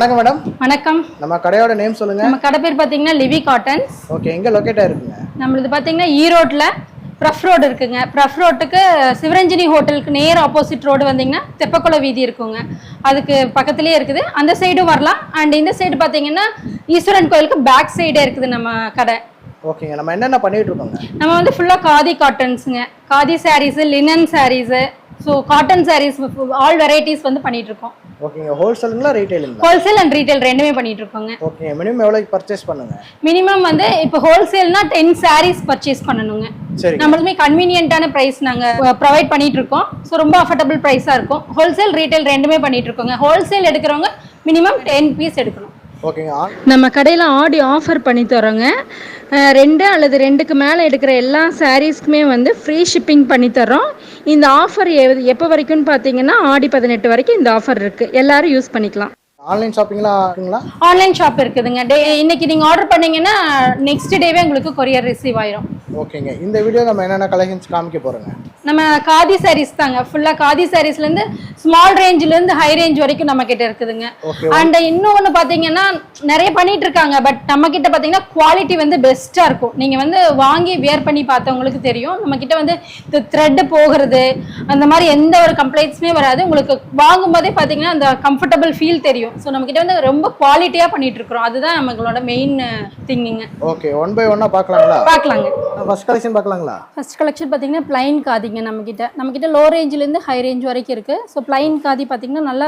வணக்கம் மேடம். வணக்கம். நம்ம கடையோட நேம் சொல்லுங்க. நம்ம கடை பேர் பாத்தீங்கன்னா லிவி காட்டன்ஸ். ஓகே, எங்க லொகேட் ஆயிருக்குங்க? நம்மளது பாத்தீங்கன்னா ஈரோட்ல பிரஃப் ரோடு இருக்குங்க. பிரஃப் ரோட்டுக்கு சிவரஞ்சினி ஹோட்டலுக்கு நேர் ஆப்போசிட் ரோடு வந்தீங்கன்னா தெப்பக்குள வீதி இருக்குங்க. அதுக்கு பக்கத்துலயே இருக்குது. அந்த சைடும் வரலாம். அண்ட் இந்த சைடு பாத்தீங்கன்னா ஈஸ்வரன் கோயிலுக்கு பேக் சைடே இருக்குது நம்ம கடை. ஓகேங்க, நம்ம என்னென்ன பண்ணிட்டு இருக்கோங்க? நம்ம வந்து ஃபுல்லா காதி காட்டன்ஸுங்க. Khadi saris, linen saris, so cotton saris all varieties வந்து பண்ணிட்டு இருக்கோம். ஓகேங்க, ஹோல்சேலுங்களா ரீட்டைலுங்களா? ஹோல்சேல் அண்ட் ரீட்டைல் ரெண்டுமே பண்ணிட்டு இருக்கோங்க. ஓகே, மினிமம் எவ்வளவுக்கு பர்ச்சேஸ் பண்ணுங்க? மினிமம் வந்து இப்போ ஹோல்சேல்னா 10 சாரீஸ் பர்ச்சேஸ் பண்ணணுங்க. சரி, நம்மளுமே கன்வீனியன்ட்டான பிரைஸ் நாங்க ப்ரொவைட் பண்ணிட்டு இருக்கோம். ஸோ ரொம்ப அஃபோர்டபுள் பிரைஸா இருக்கும். ஹோல்சேல் ரீட்டைல் ரெண்டுமே பண்ணிட்டு இருக்கோங்க. ஹோல்சேல் எடுக்கிறவங்க மினிமம் 10 பீஸ் எடுக்கணும். ஓகேங்க, நம்ம கடையில் ஆடி ஆஃபர் பண்ணி தரோங்க. 2 அல்லது 2க்கு மேலே எடுக்கிற எல்லா சாரீஸ்க்குமே வந்து ஃப்ரீ ஷிப்பிங் பண்ணி தரோம். இந்த ஆஃபர் எப்போ வரைக்கும்னு பார்த்தீங்கன்னா ஆடி 18 வரைக்கும் இந்த ஆஃபர் இருக்குது. எல்லாரும் யூஸ் பண்ணிக்கலாம். ஆன்லைன் ஷாப்பிங்லாம் இருக்குங்களா? ஆன்லைன் ஷாப் இருக்குதுங்க. இன்னைக்கு நீங்கள் ஆர்டர் பண்ணீங்கன்னா நெக்ஸ்ட் டேவே உங்களுக்கு கொரியர் ரிசீவ் ஆயிரும். ஓகேங்க, இந்த வீடியோ நம்ம என்னென்ன கலெக்ஷன்ஸ் காமிக்க போறோங்க? நம்ம காதி சாரீஸ் தாங்க. ஃபுல்லாக காதி சாரீஸ்லேருந்து ஸ்மால் ரேஞ்சிலேருந்து ஹை ரேஞ்ச் வரைக்கும் நம்ம கிட்ட இருக்குதுங்க. அண்ட் இன்னொன்று பார்த்தீங்கன்னா நிறைய பண்ணிட்டு இருக்காங்க. பட் நம்ம கிட்ட பார்த்தீங்கன்னா குவாலிட்டி வந்து பெஸ்ட்டாக இருக்கும். நீங்கள் வந்து வாங்கி வியர் பண்ணி பார்த்தவங்களுக்கு தெரியும். நம்ம கிட்ட வந்து இந்த த்ரெட் போகிறது அந்த மாதிரி எந்த ஒரு கம்ப்ளைண்ட்ஸுமே வராது. உங்களுக்கு வாங்கும் போதே பார்த்தீங்கன்னா அந்த கம்ஃபர்டபுள் ஃபீல் தெரியும். ஸோ நம்ம கிட்ட வந்து ரொம்ப குவாலிட்டியாக பண்ணிட்டு இருக்கிறோம். அதுதான் நம்மளோட மெயின் திங்கிங்க. ஓகே, ஒன் பை ஒன்னா பார்க்கலாங்களா? பார்க்கலாங்க. ஃபர்ஸ்ட் கலெக்ஷன் பார்க்கலாங்களா? ஃபர்ஸ்ட் கலெக்ஷன் பார்த்தீங்கன்னா பிளைன் காதிங்க. நம்மக்கிட்ட லோ ரேஞ்சிலேருந்து ஹை ரேஞ்ச் வரைக்கும் இருக்குது. ஸோ பிளைன் காதி பார்த்தீங்கன்னா நல்லா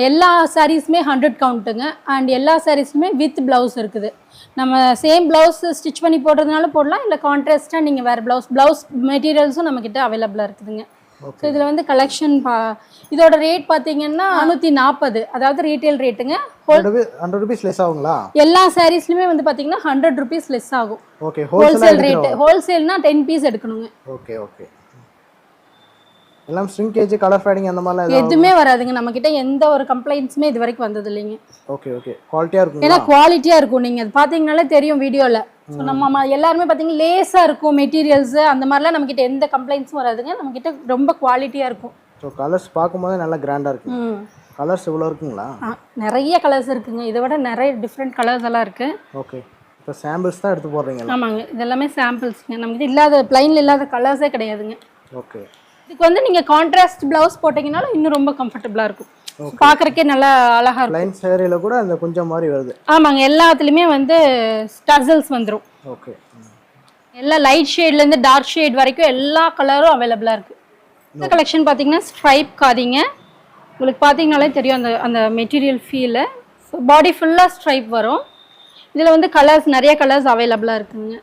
எல்லா சாரீஸுமே 100 கவுண்ட்டுங்க. அண்ட் எல்லா சாரீஸுமே வித் ப்ளவுஸ் இருக்குது. நம்ம சேம் ப்ளவுஸ் ஸ்டிச் பண்ணி போடுறதுனால போடலாம், இல்லை கான்ட்ராஸ்ட்டாக நீங்கள் வேறு ப்ளவுஸ் மெட்டீரியல்ஸும் நம்மக்கிட்ட அவைலபிளாக இருக்குதுங்க. ஸோ இதில் வந்து கலெக்ஷன் இதோட ரேட் பார்த்தீங்கன்னா 440, அதாவது ரீட்டைல் ரேட்டுங்க. 100 rupees லெஸ் ஆகுங்களா? எல்லா சாரீஸ்லையுமே வந்து பார்த்தீங்கன்னா 100 rupees லெஸ் ஆகும். Okay, wholesale rate. ஹோல்சேல்னா 10 பீஸ் எடுக்கணுங்க. ஓகே ஓகே, எல்லாம் ஸ்ட்ரிங்கேஜ் கலர் ஃபேடிங் அந்த மாதிரிலாம் எதுவுமே வராதுங்க. நம்ம கிட்ட எந்த ஒரு கம்ப்ளைண்ட்ஸுமே இது வரைக்கும் வந்தது இல்லைங்க. ஓகே ஓகே, குவாலிட்டியா இருக்கும். ஏன்னா குவாலிட்டியா இருக்கும். நீங்க அது பாத்தீங்கன்னாலே தெரியும் வீடியோல. நம்ம எல்லாருமே பாத்தீங்கன்னா லேஸா இருக்கும் மெட்டீரியல்ஸ். அந்த மாதிரிலாம் நம்ம கிட்ட எந்த கம்ப்ளைண்ட்ஸும் வராதுங்க. நம்ம கிட்ட ரொம்ப குவாலிட்டியா இருக்கும். ஸோ கலர்ஸ் பார்க்கும்போது நல்லா கிராண்டா இருக்கு. கலர்ஸ் இவ்வளோ இருக்குங்களா? நிறைய கலர்ஸ் இருக்குங்க. இதை விட நிறைய டிஃப்ரெண்ட் கலர்ஸ் எல்லாம் இருக்கு. ஓகே, இப்போ சாம்பிள்ஸ் தான் எடுத்து போடுறீங்க? ஆமாங்க, இதெல்லாமே சாம்பிள்ஸ்ங்க. நம்ம கிட்ட இல்லாத பிளைன்ல இல்லாத கலர்ஸே கிடையாதுங்க. ஓகே, இதுக்கு வந்து நீங்க கான்ட்ராஸ்ட் ப்ளவுஸ் போட்டீங்கனாலும் இன்னும் ரொம்ப கம்ஃபர்டபுளா இருக்கும். பாக்குறதுக்கே நல்லா அழகா இருக்கும். லைன் சேரியில கூட அந்த கொஞ்சம் மாதிரி வருது. ஆமாங்க, எல்லாத்துலயுமே வந்து ஸ்டசல்ஸ் வந்துரும். ஓகே, எல்லா லைட் ஷேட்ல இருந்து டார்க் ஷேட் வரைக்கும் எல்லா கலரும் அவைலபிளா இருக்கு. இந்த கலெக்ஷன் பாத்தீங்கன்னா ஸ்ட்ரைப் காதிங்க. உங்களுக்கு பாத்தீங்கனாலே தெரியும் அந்த அந்த மெட்டீரியல் ஃபீல். ஸோ பாடி ஃபுல்லா ஸ்ட்ரைப் வரும். இதுல வந்து கலர்ஸ் நிறைய கலர்ஸ் அவைலபிளா இருக்குங்க.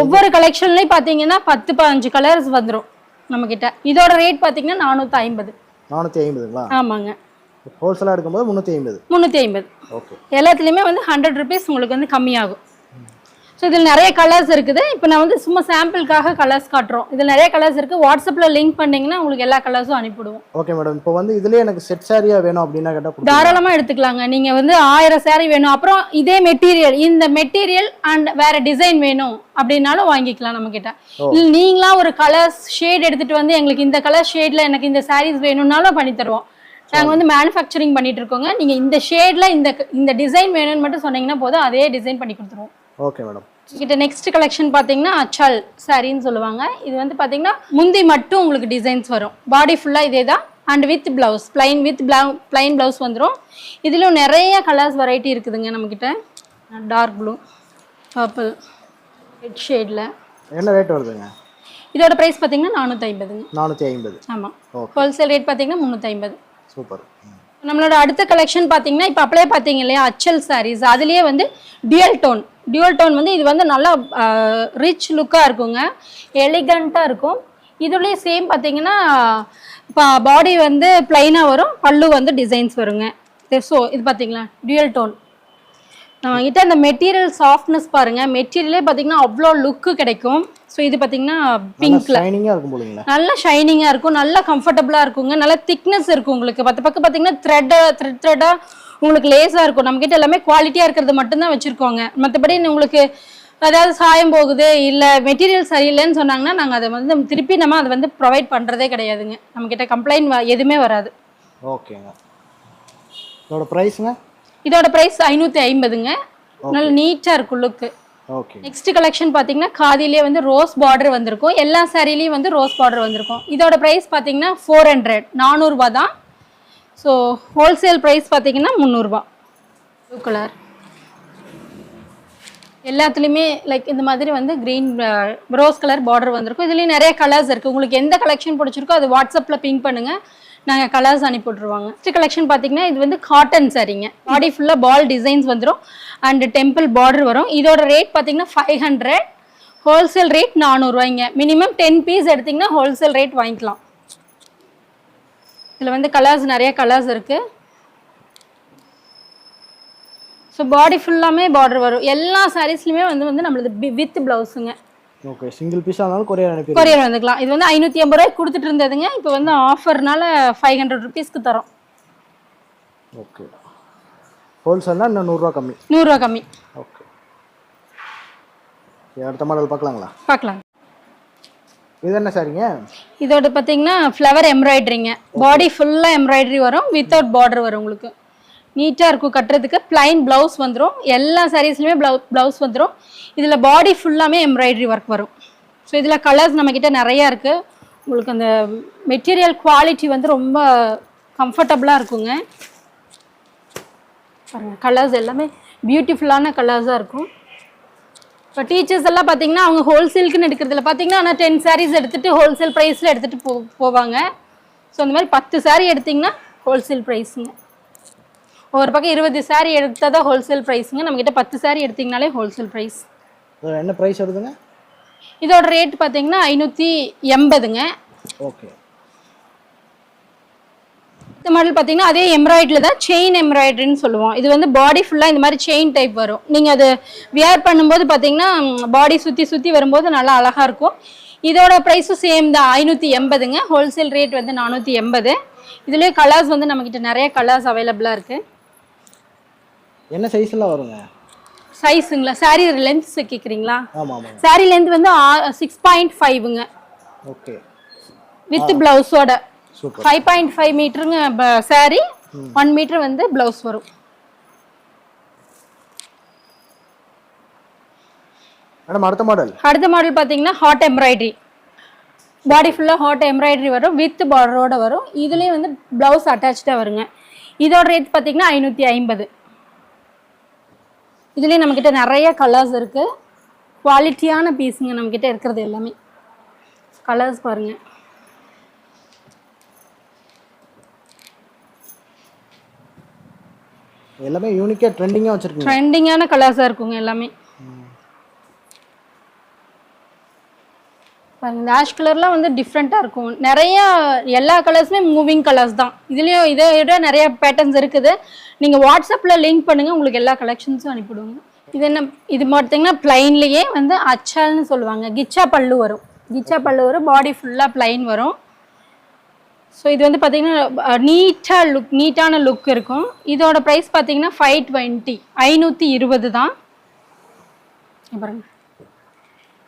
ஒவ்வொரு கலெக்ஷன்லயும் பாத்தீங்கன்னா 10-15 கலர்ஸ் வந்துரும் நம்ம கிட்ட. இதோட ரேட் பாத்தீங்கன்னா 450. 450ங்களா? ஆமாங்க. ஹோல்சேலா எடுக்கும்போது 350. 350. ஓகே, எல்லாத்துலயுமே வந்து 100 rupees உங்களுக்கு வந்து கம்மியாகும். ஸோ இதில் நிறைய கலர்ஸ் இருக்குது. இப்போ நான் வந்து சும்மா சாம்பிளுக்காக கலர்ஸ் காட்டுறோம். இதில் நிறைய கலர்ஸ் இருக்குது. வாட்ஸ்அப்பில் லிங்க் பண்ணிங்கன்னா உங்களுக்கு எல்லா கலர்ஸும் அனுப்பிவிடுவோம். ஓகே மேடம், இப்போ வந்து இதுலேயே எனக்கு செட் சாரியாக வேணும் அப்படின்னா கேட்டால் தாராளமாக எடுத்துக்கலாங்க. நீங்கள் வந்து 1000 சாரீ வேணும், அப்புறம் இதே மெட்டீரியல் இந்த மெட்டீரியல் அண்ட் வேறு டிசைன் வேணும் அப்படின்னாலும் வாங்கிக்கலாம் நம்மக்கிட்ட. இல்லை நீங்களா ஒரு கலர்ஸ் ஷேட் எடுத்துகிட்டு வந்து எங்களுக்கு இந்த கலர் ஷேடில் எனக்கு இந்த சாரீஸ் வேணும்னாலும் பண்ணி தருவோம். நாங்கள் வந்து மேனுஃபேக்சரிங் பண்ணிட்டு இருக்கோங்க. நீங்கள் இந்த ஷேடில் இந்த டிசைன் வேணும்னு மட்டும் சொன்னீங்கன்னா போதும், அதே டிசைன் பண்ணி கொடுத்துருவோம். Okay madam. கிட்ட நெக்ஸ்ட் கலெக்ஷன் பார்த்தீங்கன்னா அச்சல் சாரின்னு சொல்லுவாங்க. இது வந்து பார்த்தீங்கன்னா முந்தி மட்டும் உங்களுக்கு டிசைன்ஸ் வரும். பாடி ஃபுல்லாக இதே தான். And with blouse plain blouse வந்துடும். இதிலும் நிறைய கலர்ஸ் வெரைட்டி இருக்குதுங்க நம்மக்கிட்ட. டார்க் ப்ளூ, பர்பிள், ரெட் ஷேடில். என்ன ரேட் வருதுங்க? இதோட ப்ரைஸ் பார்த்தீங்கன்னா 450. 450. ஆமாம். ஹோல்சேல் ரேட் பார்த்தீங்கன்னா 350. சூப்பர். நம்மளோட அடுத்த கலெக்ஷன் பார்த்தீங்கன்னா இப்போ அப்படியே பார்த்தீங்க இல்லையா அச்சல் சாரீஸ். அதுலேயே வந்து டியூயல் டோன் வந்து இது வந்து நல்லா ரிச் லுக்காக இருக்குங்க. எலிகண்ட்டாக இருக்கும். இதுலேயே சேம் பார்த்தீங்கன்னா இப்போ பாடி வந்து பிளைனாக வரும், பல்லு வந்து டிசைன்ஸ் வருங்க. ஸோ இது பார்த்தீங்களா டியூயல் டோன். நம்மகிட்ட அந்த மெட்டீரியல் சாஃப்ட்னஸ் பாருங்கள். மெட்டீரியலே பார்த்தீங்கன்னா அவ்வளோ லுக்கு கிடைக்கும். ஸோ இது பார்த்தீங்கன்னா பிங்க்ல நல்லா ஷைனிங்காக இருக்கும், நல்லா கம்ஃபர்டபுளாக இருக்குங்க. நல்லா திக்னஸ் இருக்கும் உங்களுக்கு. பக்கம் பார்த்தீங்கன்னா த்ரெட்டாக உங்களுக்கு லேஸாக இருக்கும். நம்மக்கிட்ட எல்லாமே குவாலிட்டியாக இருக்கிறது மட்டும்தான் வச்சுருக்கோங்க. மற்றபடி உங்களுக்கு அதாவது சாயம் போகுது இல்லை மெட்டீரியல் சரியில்லைன்னு சொன்னாங்கன்னா நாங்கள் அதை வந்து திருப்பி அதை வந்து ப்ரொவைட் பண்ணுறதே கிடையாதுங்க. நம்மக்கிட்ட கம்ப்ளைண்ட் எதுவுமே வராது. ஓகேங்க. இதோட ப்ரைஸுங்க? இதோட ப்ரைஸ் 550ங்க. நல்ல நீட்டாக இருக்கும் லுக்கு. ஓகே. நெக்ஸ்ட் கலெக்ஷன் பார்த்தீங்கன்னா காதிலே வந்து ரோஸ் பார்டர் வந்திருக்கும். எல்லா சாரிலையும் வந்து ரோஸ் பார்டர் வந்திருக்கும். இதோட ப்ரைஸ் பார்த்தீங்கன்னா 400 400 தான். ஸோ ஹோல்சேல் ப்ரைஸ் பார்த்தீங்கன்னா 300. ப்ளூ கலர் எல்லாத்துலேயுமே லைக் இந்த மாதிரி வந்து க்ரீன் ரோஸ் கலர் பார்டர் வந்திருக்கும். இதுலேயும் நிறைய கலர்ஸ் இருக்குது. உங்களுக்கு எந்த கலெக்ஷன் பிடிச்சிருக்கோ அது வாட்ஸ்அப்பில் பிங்க் பண்ணுங்கள், நாங்கள் கலர்ஸ் அனுப்பி விட்ருவாங்க. நெக்ஸ்ட் கலெக்ஷன் பார்த்தீங்கன்னா இது வந்து காட்டன் சாரீங்க. பாடி ஃபுல்லாக பால் டிசைன்ஸ் வந்துடும் அண்ட் டெம்பிள் பார்டர் வரும். இதோட ரேட் பார்த்தீங்கன்னா 500. Wholesale rate 400. மினிமம் 10 பீஸ் எடுத்திங்கன்னா ஹோல்சேல் ரேட் வாங்கிக்கலாம். இதில் வந்து கலர்ஸ் நிறைய கலர்ஸ் இருக்குது. ஸோ பாடி ஃபுல்லாமே பார்டர் வரும். எல்லா சாரீஸ்லையுமே வந்து நம்மளுக்கு வித் ப்ளவுஸுங்க. ஓகே. சிங்கிள் பீஸாக இருந்தாலும் கொரியர் கொரியர் வந்துக்கலாம். இது வந்து 550 ரூபாய்க்கு கொடுத்துட்டு இருந்ததுங்க. இப்போ வந்து ஆஃபர்னால 500 ருபீஸ்க்கு தரோம். ஓகே. ஹோல்சேல்னா இன்னும் 100 ரூபா கம்மி. 100 ரூபா கம்மி. ஓகே. அடுத்த மாடல் பார்க்கலாங்களா? பார்க்கலாம். இது என்ன சாரிங்க? இதோட பார்த்தீங்கன்னா ஃப்ளவர் எம்ப்ராய்டரிங்க. பாடி ஃபுல்லாக எம்ப்ராய்டரி வரும், வித்தவுட் பார்டர் வரும். உங்களுக்கு நீட்டாக இருக்கும் கட்டுறதுக்கு. பிளைன் ப்ளவுஸ் வந்துடும். எல்லா சாரீஸ்லையுமே ப்ளவுஸ் வந்துடும். இதில் பாடி ஃபுல்லாமே எம்ப்ராய்டரி ஒர்க் வரும். ஸோ இதில் கலர்ஸ் நம்மக்கிட்ட நிறையா இருக்குது. உங்களுக்கு அந்த மெட்டீரியல் குவாலிட்டி வந்து ரொம்ப கம்ஃபர்டபுளாக இருக்குங்க. பாருங்கள், கலர்ஸ் எல்லாமே பியூட்டிஃபுல்லான கலர்ஸாக இருக்கும். இப்போ டீச்சர்ஸ் எல்லாம் பார்த்தீங்கன்னா அவங்க ஹோல்சேலுக்குன்னு எடுக்கிறதுல பார்த்தீங்கன்னா ஆனால் 10 சாரீஸ் எடுத்துகிட்டு ஹோல்சேல் ப்ரைஸில் எடுத்துகிட்டு போவாங்க. ஸோ அந்த மாதிரி 10 சாரீ எடுத்திங்கன்னா ஹோல்சேல் ப்ரைஸுங்க. ஒரு பக்கம் 20 சாரீ எடுத்தால் தான் ஹோல்சேல் ப்ரைஸுங்க. நம்மக்கிட்ட 10 சாரீ எடுத்திங்கனாலே ஹோல்சேல் ப்ரைஸ். என்ன ப்ரைஸ் வருதுங்க? இதோட ரேட் பார்த்தீங்கன்னா 580ங்க. ஓகே. இந்த மாடல் பார்த்தீங்கன்னா அதே எம்ப்ராய்டரியில் தான், செயின் எம்ப்ராய்டரின்னு சொல்லுவோம். இது வந்து பாடி ஃபுல்லாக இந்த மாதிரி செயின் டைப் வரும். நீங்கள் அது வியர் பண்ணும்போது பார்த்தீங்கன்னா பாடி சுற்றி வரும்போது நல்லா அழகாக இருக்கும். இதோட ப்ரைஸும் சேம் தான், 580ங்க. ஹோல்சேல் ரேட் வந்து 480. இதுலேயே கலர்ஸ் வந்து நம்மக்கிட்ட நிறைய கலர்ஸ் அவைலபிளாக இருக்குது. என்ன சைஸ்லாம் வருங்க? சைஸுங்களா? சாரீ லென்த் கேட்குறீங்களா? ஆமாம் ஆமாம். சாரீ லென்த் வந்து 6.5ங்க. ஓகே. வித் ப்ளவுஸோட. சூப்பர். 5.5 மீட்டருங்க சாரீ, 1 மீட்டர் வந்து ப்ளவுஸ் வரும். மேடம் அடுத்த மாடல் பார்த்தீங்கன்னா ஹாட் எம்ப்ராய்டரி. பாடி ஃபுல்லாக ஹாட் எம்ப்ராய்டரி வரும், வித் பார்டரோட வரும். இதுலேயும் வந்து ப்ளவுஸ் அட்டாச்சாக வருங்க. இதோட ரேட் பார்த்தீங்கன்னா 550. இதுலேயும் நம்மக்கிட்ட நிறைய கலர்ஸ் இருக்குது. குவாலிட்டியான பீஸுங்க நம்மக்கிட்ட இருக்கிறது எல்லாமே. கலர்ஸ் பாருங்கள். எல்லாமே யூனிக்காக ட்ரெண்டிங்காக வச்சுருக்கீங்க. ட்ரெண்டிங்கான கலர்ஸாக இருக்குங்க எல்லாமே. பாருங்க, ஆஷ் கலர்லாம் வந்து டிஃப்ரெண்ட்டாக இருக்கும். நிறையா எல்லா கலர்ஸுமே மூவிங் கலர்ஸ் தான். இதுலேயும் இதை விட நிறைய பேட்டர்ன்ஸ் இருக்குது. நீங்கள் வாட்ஸ்அப்பில் லிங்க் பண்ணுங்கள், உங்களுக்கு எல்லா கலெக்ஷன்ஸும் அனுப்பிவிடுவோங்க. இது என்ன, இது பார்த்தீங்கன்னா பிளைன்லேயே வந்து அச்சால்னு சொல்லுவாங்க. கிச்சா பல்லு வரும். பாடி ஃபுல்லாக பிளைன் வரும். ஸோ இது வந்து பார்த்தீங்கன்னா நீட்டான லுக் இருக்கும். இதோட ப்ரைஸ் பார்த்தீங்கன்னா 520 520 தான். பாருங்க,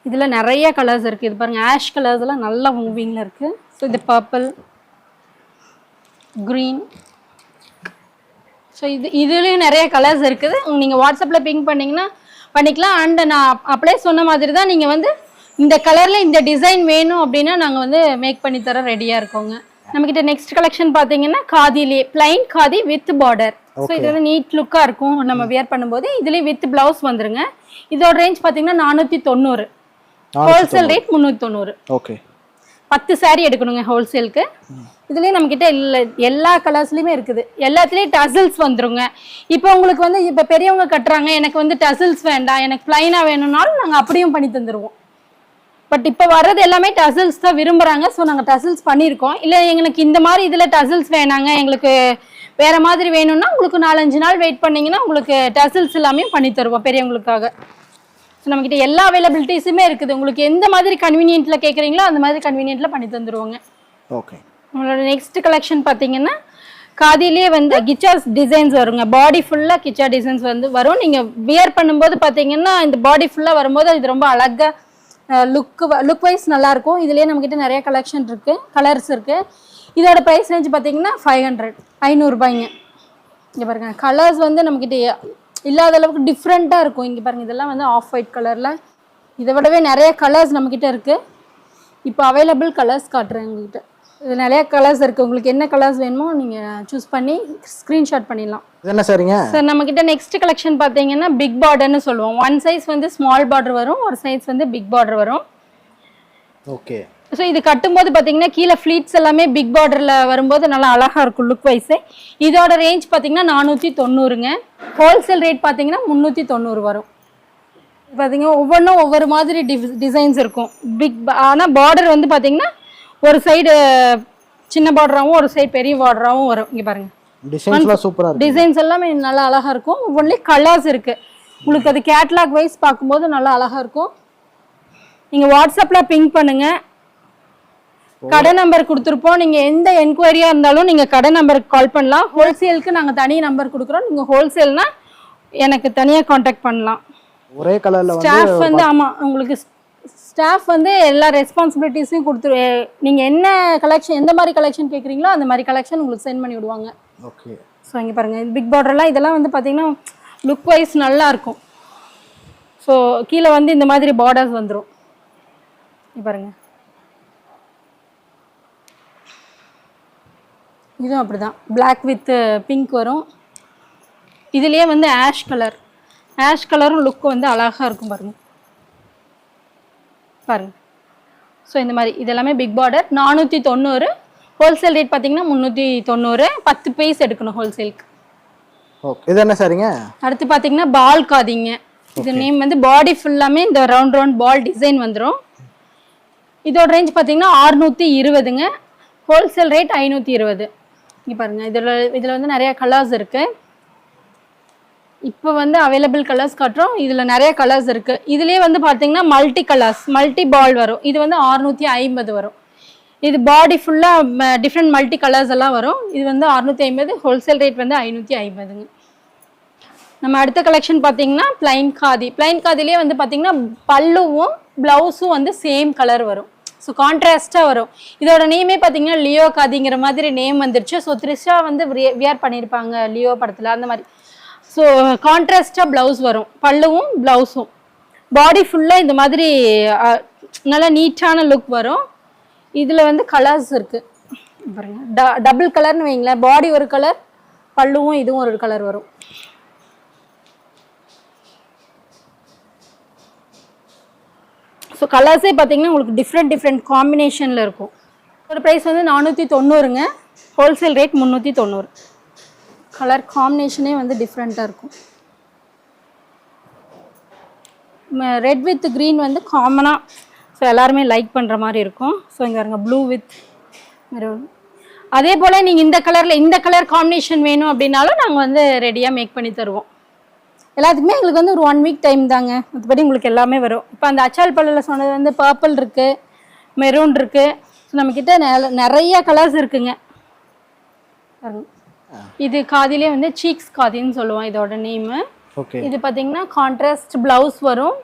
இதில் நிறைய கலர்ஸ் இருக்குது. இது பாருங்கள், ஆஷ் கலர்ஸ் எல்லாம் நல்லா மூவிங்கில் இருக்குது. ஸோ இது பர்பிள், க்ரீன். ஸோ இதுலேயும் நிறைய கலர்ஸ் இருக்குது. நீங்கள் வாட்ஸ்அப்பில் பிங்க் பண்ணிக்கலாம். அண்ட் நான் அப்படியே சொன்ன மாதிரி தான், நீங்கள் வந்து இந்த கலரில் இந்த டிசைன் வேணும் அப்படின்னா நாங்கள் வந்து மேக் பண்ணி தர ரெடியாக இருக்கோங்க. நம்மக்கிட்ட நெக்ஸ்ட் கலெக்ஷன் பார்த்தீங்கன்னா காதிலே plain khadi with border. So இது வந்து நீட் லுக்காக இருக்கும் நம்ம வியர் பண்ணும்போது. இதுலேயும் வித் ப்ளவுஸ் வந்துருங்க. இதோட ரேஞ்ச் பார்த்தீங்கன்னா 490. Wholesale rate 390. ஓகே. 10 சாரீ எடுக்கணுங்க ஹோல்சேலுக்கு. இதுலேயும் நம்மக்கிட்ட எல்லா கலர்ஸ்லையுமே இருக்குது. எல்லாத்துலேயும் டசல்ஸ் வந்துருங்க. இப்போ உங்களுக்கு வந்து இப்போ பெரியவங்க கட்டுறாங்க, எனக்கு வந்து டசல்ஸ் வேண்டாம், எனக்கு பிளைனாக வேணும்னாலும் நாங்கள் அப்படியும் பண்ணி தந்துடுவோம். பட் இப்போ வர்றது எல்லாமே டசல்ஸ் தான் விரும்புகிறாங்க. ஸோ நாங்கள் டசல்ஸ் பண்ணியிருக்கோம். இல்லை எங்களுக்கு இந்த மாதிரி இதில் டசல்ஸ் வேணாங்க, எங்களுக்கு வேறு மாதிரி வேணும்னா உங்களுக்கு 4-5 நாள் வெயிட் பண்ணிங்கன்னா உங்களுக்கு டசல்ஸ் எல்லாமே பண்ணி தருவோம் பெரியவங்களுக்காக. ஸோ நம்மக்கிட்ட எல்லா அவைலபிலிட்டிஸுமே இருக்குது. உங்களுக்கு எந்த மாதிரி கன்வீனியன்ட்டில் கேட்குறீங்களோ அந்த மாதிரி கன்வீனியன்ட்டில் பண்ணி தந்துடுவோங்க. ஓகே. உங்களோட நெக்ஸ்ட் கலெக்ஷன் பார்த்தீங்கன்னா காதிலேயே வந்து கிச்சாஸ் டிசைன்ஸ் வருங்க. பாடி ஃபுல்லாக கிச்சா டிசைன்ஸ் வந்து வரும். நீங்கள் வியர் பண்ணும்போது பார்த்தீங்கன்னா இந்த பாடி ஃபுல்லாக வரும்போது இது ரொம்ப அழகாக லுக் வைஸ் நல்லாயிருக்கும். இதுலேயே நம்மக்கிட்ட நிறைய கலெக்ஷன் இருக்குது, கலர்ஸ் இருக்குது. இதோட ப்ரைஸ் ரேஞ்ச் பார்த்தீங்கன்னா 500 500 ரூபாய்ங்க. இங்கே பாருங்க கலர்ஸ் வந்து நம்மக்கிட்ட இல்லாத அளவுக்கு டிஃப்ரெண்ட்டாக இருக்கும். இங்கே பாருங்கள் இதெல்லாம் வந்து ஆஃப் ஒயிட் கலரில், இதை விடவே நிறைய கலர்ஸ் நம்மக்கிட்ட இருக்குது. இப்போ அவைலபிள் கலர்ஸ் காட்டுறேன் உங்ககிட்ட. இது நிறைய கலர்ஸ் இருக்குது, உங்களுக்கு என்ன கலர்ஸ் வேணுமோ நீங்கள் சூஸ் பண்ணி ஸ்க்ரீன்ஷாட் பண்ணிடலாம். இது என்ன சரிங்க சார் நம்மக்கிட்ட நெக்ஸ்ட் கலெக்ஷன் பார்த்தீங்கன்னா பிக் பார்டர்னு சொல்லுவோம். ஒன் சைஸ் வந்து ஸ்மால் பார்டர் வரும், ஒரு சைஸ் வந்து பிக் பார்டர் வரும். ஓகே. ஸோ இது கட்டும்போது பார்த்தீங்கன்னா கீழே ஃப்ளீட்ஸ் எல்லாமே பிக் பார்டரில் வரும்போது நல்லா அழகாக இருக்கும் லுக் வைஸு. இதோட ரேஞ்ச் பார்த்தீங்கன்னா 490ங்க. ஹோல்சேல் ரேட் பார்த்தீங்கன்னா 390 வரும். பார்த்தீங்கன்னா ஒவ்வொன்றும் ஒவ்வொரு மாதிரி டிசைன்ஸ் இருக்கும். ஆனால் பார்டர் வந்து பார்த்தீங்கன்னா ஒரு சைடு சின்ன பார்டராகவும் ஒரு சைடு பெரிய பார்டராகவும் வரும். இங்கே பாருங்கள் டிசைன்ஸ்லாம் சூப்பராக இருக்கு. டிசைன்ஸ் எல்லாமே நல்லா அழகாக இருக்கும். ஒவ்வொன்றிலே கலர்ஸ் இருக்குது. உங்களுக்கு அது கேட்லாக் வைஸ் பார்க்கும்போது நல்லா அழகாக இருக்கும். நீங்கள் வாட்ஸ்அப்பில் பிங்க் பண்ணுங்கள், கடை நம்பர் கொடுத்துருப்போம். நீங்கள் எந்த என்கொயரியாக இருந்தாலும் நீங்கள் கடை நம்பருக்கு கால் பண்ணலாம். ஹோல்சேலுக்கு நாங்கள் தனி நம்பர் கொடுக்குறோம். நீங்கள் ஹோல்சேல்னா எனக்கு தனியாக காண்டாக்ட் பண்ணலாம். ஒரே கலரில் ஸ்டாஃப் வந்து ஆமாம், உங்களுக்கு ஸ்டாஃப் வந்து எல்லா ரெஸ்பான்சிபிலிட்டிஸையும் கொடுத்துரு. நீங்கள் என்ன கலெக்ஷன் எந்த மாதிரி கலெக்ஷன் கேட்குறீங்களோ அந்த மாதிரி கலெக்ஷன் உங்களுக்கு சென்ட் பண்ணி விடுவாங்க. ஓகே. ஸோ இங்கே பாருங்கள் பிக் பார்டர்லாம் இதெல்லாம் வந்து பார்த்தீங்கன்னா லுக் வைஸ் நல்லா இருக்கும். ஸோ கீழே வந்து இந்த மாதிரி பார்டர்ஸ் வந்துடும். இங்கே பாருங்கள் இதுவும் அப்படி தான் பிளாக் வித் பிங்க் வரும். இதுலேயே வந்து ஆஷ் கலரும் லுக் வந்து அழகாக இருக்கும் பாருங்கள். ஸோ இந்த மாதிரி இதெல்லாமே பிக் பார்டர் 490. ஹோல்சேல் ரேட் பார்த்தீங்கன்னா 390. 10 பீஸ் எடுக்கணும் ஹோல்சேலுக்கு. ஓகே. இது என்ன சரிங்க? அடுத்து பார்த்தீங்கன்னா பால் காதிங்க. இது நேம் வந்து பாடி ஃபுல்லாமே இந்த ரவுண்ட் பால் டிசைன் வந்துடும். இதோட ரேஞ்ச் பார்த்தீங்கன்னா 620ங்க. Wholesale rate 520. இங்கே பாருங்கள் இதில் வந்து நிறைய கலர்ஸ் இருக்குது. இப்போ வந்து அவைலபிள் கலர்ஸ் காட்டுறோம். இதில் நிறைய கலர்ஸ் இருக்குது. இதுலேயே வந்து பார்த்தீங்கன்னா மல்டி கலர்ஸ் மல்டி பால் வரும். இது வந்து 650 வரும். இது பாடி ஃபுல்லாக டிஃப்ரெண்ட் மல்டி கலர்ஸ் எல்லாம் வரும். இது வந்து 650. ஹோல்சேல் ரேட் வந்து 550ங்க. நம்ம அடுத்த கலெக்ஷன் பார்த்தீங்கன்னா பிளைன் காதிலேயே வந்து பார்த்தீங்கன்னா பல்லுவும் ப்ளவுஸும் வந்து சேம் கலர் வரும். ஸோ கான்ட்ராஸ்டாக வரும். இதோட நேமே பார்த்தீங்கன்னா லியோ காதிங்கிற மாதிரி நேம் வந்துருச்சு. ஸோ த்ரிஷா வந்து வியர் பண்ணியிருப்பாங்க லியோ படத்தில் அந்த மாதிரி. ஸோ கான்ட்ராஸ்டாக ப்ளவுஸ் வரும், பல்லுவும் ப்ளவுஸும். பாடி ஃபுல்லாக இந்த மாதிரி நல்லா நீட்டான லுக் வரும். இதில் வந்து கலர்ஸ் இருக்குது பாருங்கள். டபுள் கலர்னு வைங்களேன். பாடி ஒரு கலர், பல்லுவும் இதுவும் ஒரு கலர் வரும். ஸோ கலர்ஸே பார்த்தீங்கன்னா உங்களுக்கு டிஃப்ரெண்ட் காம்பினேஷனில் இருக்கும். ஒரு ப்ரைஸ் வந்து 490ங்க. Wholesale rate 390. கலர் காம்பினேஷனே வந்து டிஃப்ரெண்ட்டாக இருக்கும். ரெட் வித் க்ரீன் வந்து காமனாக ஸோ எல்லாருமே லைக் பண்ணுற மாதிரி இருக்கும். ஸோ இங்கே பாருங்க ப்ளூ வித் மெரூன். அதே போல் நீங்கள் இந்த கலர் காம்பினேஷன் வேணும் அப்படின்னாலும் நாங்கள் வந்து ரெடியாக மேக் பண்ணி தருவோம். எல்லாத்துக்குமே எங்களுக்கு வந்து ஒரு 1 வீக் டைம் தாங்க. மற்றபடி உங்களுக்கு எல்லாமே வரும். இப்போ அந்த அச்சால் பல்லில் சொன்னது வந்து பர்பிள் இருக்குது, மெரூன் இருக்குது. ஸோ நம்மக்கிட்ட நிறைய கலர்ஸ் இருக்குங்க. இது காதிலே வந்து சீக்ஸ் காதின்னு சொல்லுவோம் இதோட நேமு. இது பார்த்தீங்கன்னா கான்ட்ராஸ்ட் ப்ளவுஸ் வரும்.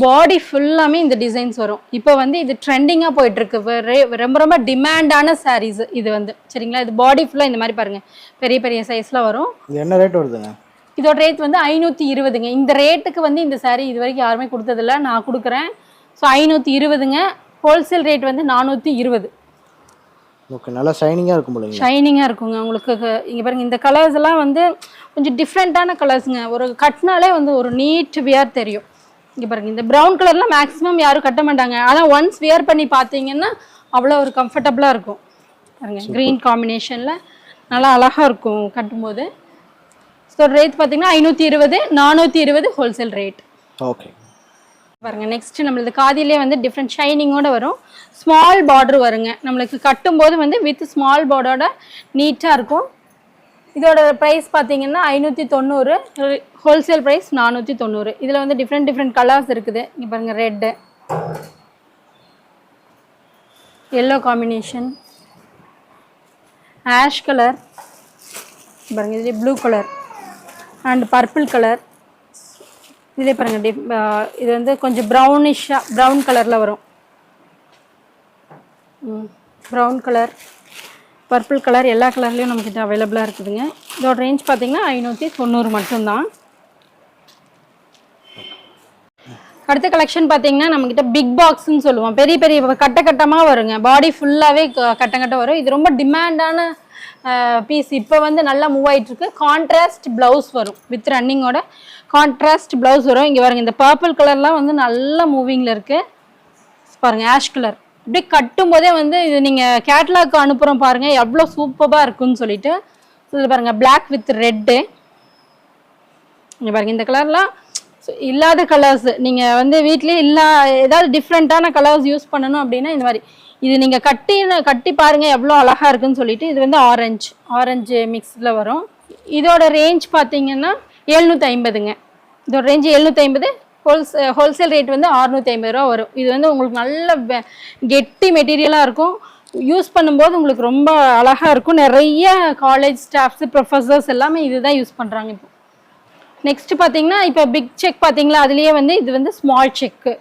பாடி ஃபுல்லாமே இந்த டிசைன்ஸ் வரும். இப்போ வந்து இது ட்ரெண்டிங்காக போயிட்டுருக்கு. ரொம்ப டிமாண்டான சாரீஸ் இது வந்து சரிங்களா. இது பாடி ஃபுல்லாக இந்த மாதிரி பாருங்கள் பெரிய சைஸில் வரும். என்ன ரேட் வருதுங்க? இதோட ரேட் வந்து 520ங்க. இந்த ரேட்டுக்கு வந்து இந்த சாரீ இது வரைக்கும் யாருமே கொடுத்ததில்ல, நான் கொடுக்குறேன். ஸோ 520ங்க. ஹோல்சேல் ரேட் வந்து 420. ஓகே. நல்லா ஷைனிங்காக இருக்கும் போல. ஷைனிங்காக இருக்குங்க உங்களுக்கு. இங்கே பாருங்கள் இந்த கலர்ஸ் எல்லாம் வந்து கொஞ்சம் டிஃப்ரெண்ட்டான கலர்ஸுங்க. ஒரு கட்டினாலே வந்து ஒரு நீட் வியர் தெரியும். இங்கே பாருங்கள் இந்த ப்ரௌன் கலர்லாம் மேக்ஸிமம் யாரும் கட்ட மாட்டாங்க. ஆனால் ஒன்ஸ் வியர் பண்ணி பார்த்தீங்கன்னா அவ்வளோ ஒரு கம்ஃபர்டபுளாக இருக்கும். பாருங்கள் க்ரீன் காம்பினேஷனில் நல்லா அழகாக இருக்கும் கட்டும்போது. ஸோ ரேட் பார்த்தீங்கன்னா 520, 420 ஹோல்சேல் ரேட். ஓகே. பாருங்கள் நெக்ஸ்ட் நம்மளது காதிலே வந்து டிஃப்ரெண்ட் ஷைனிங்கோடு வரும். ஸ்மால் பார்டர் வருங்க. நம்மளுக்கு கட்டும்போது வந்து வித் ஸ்மால் பார்டரோட நீட்டாக இருக்கும். இதோட ப்ரைஸ் பார்த்தீங்கன்னா 590. Wholesale price 490. இதில் வந்து டிஃப்ரெண்ட் கலர்ஸ் இருக்குது. இங்கே பாருங்கள் red, yellow combination, ash colour, பாருங்கள் இதுலேயே blue colour and purple colour. இதிலே பாருங்கள் இது வந்து கொஞ்சம் ப்ரௌனிஷாக ப்ரௌன் கலரில் வரும். ப்ரௌன் கலர் பர்பிள் கலர் எல்லா கலர்லேயும் நம்மக்கிட்ட அவைலபிளாக இருக்குதுங்க. இதோட ரேஞ்ச் பார்த்தீங்கன்னா 590 மட்டும்தான். அடுத்த கலெக்ஷன் பார்த்தீங்கன்னா நம்மக்கிட்ட பிக் பாக்ஸ்ன்னு சொல்லுவோம். பெரிய பெரிய கட்டமாக வருங்க. பாடி ஃபுல்லாகவே கட்டம் வரும். இது ரொம்ப டிமாண்டான பீஸ். இப்போ வந்து நல்லா மூவ் ஆகிட்டு இருக்கு. கான்ட்ராஸ்ட் ப்ளவுஸ் வரும், வித் ரன்னிங்கோட கான்ட்ராஸ்ட் ப்ளவுஸ் வரும். இங்கே பாருங்க, இந்த பர்பிள் கலர்லாம் வந்து நல்ல மூவிங்கில் இருக்கு. பாருங்க, ஆஷ் கலர் இப்படி கட்டும் போதே வந்து இது நீங்கள் கேட்லாக் அனுப்புகிறோம் பாருங்க, எவ்வளோ சூப்பராக இருக்குன்னு சொல்லிட்டு. இதில் பாருங்க, பிளாக் வித் ரெட்டு. இங்கே பாருங்க, இந்த கலர்லாம் இல்லாத கலர்ஸ். நீங்கள் வந்து வீட்லேயே ஏதாவது டிஃப்ரெண்ட்டான கலர்ஸ் யூஸ் பண்ணணும் அப்படின்னா இந்த மாதிரி இது நீங்கள் கட்டி பாருங்கள் எவ்வளோ அழகாக இருக்குன்னு சொல்லிட்டு. இது வந்து ஆரஞ்சு மிக்ஸில் வரும். இதோட ரேஞ்ச் பார்த்தீங்கன்னா 750ங்க. இதோட ரேஞ்ச் 750. ஹோல்சேல் ரேட் வந்து 650 ரூபா வரும். இது வந்து உங்களுக்கு நல்ல கெட்டி மெட்டீரியலாக இருக்கும். யூஸ் பண்ணும்போது உங்களுக்கு ரொம்ப அழகாக இருக்கும். நிறைய காலேஜ் ஸ்டாஃப்ஸ், ப்ரொஃபஸர்ஸ் எல்லாமே இதுதான் யூஸ் பண்ணுறாங்க. இப்போ நெக்ஸ்ட் பார்த்தீங்கன்னா, இப்போ பிக் செக் பார்த்தீங்களா, அதுலேயே வந்து இது வந்து ஸ்மால் செக்கு.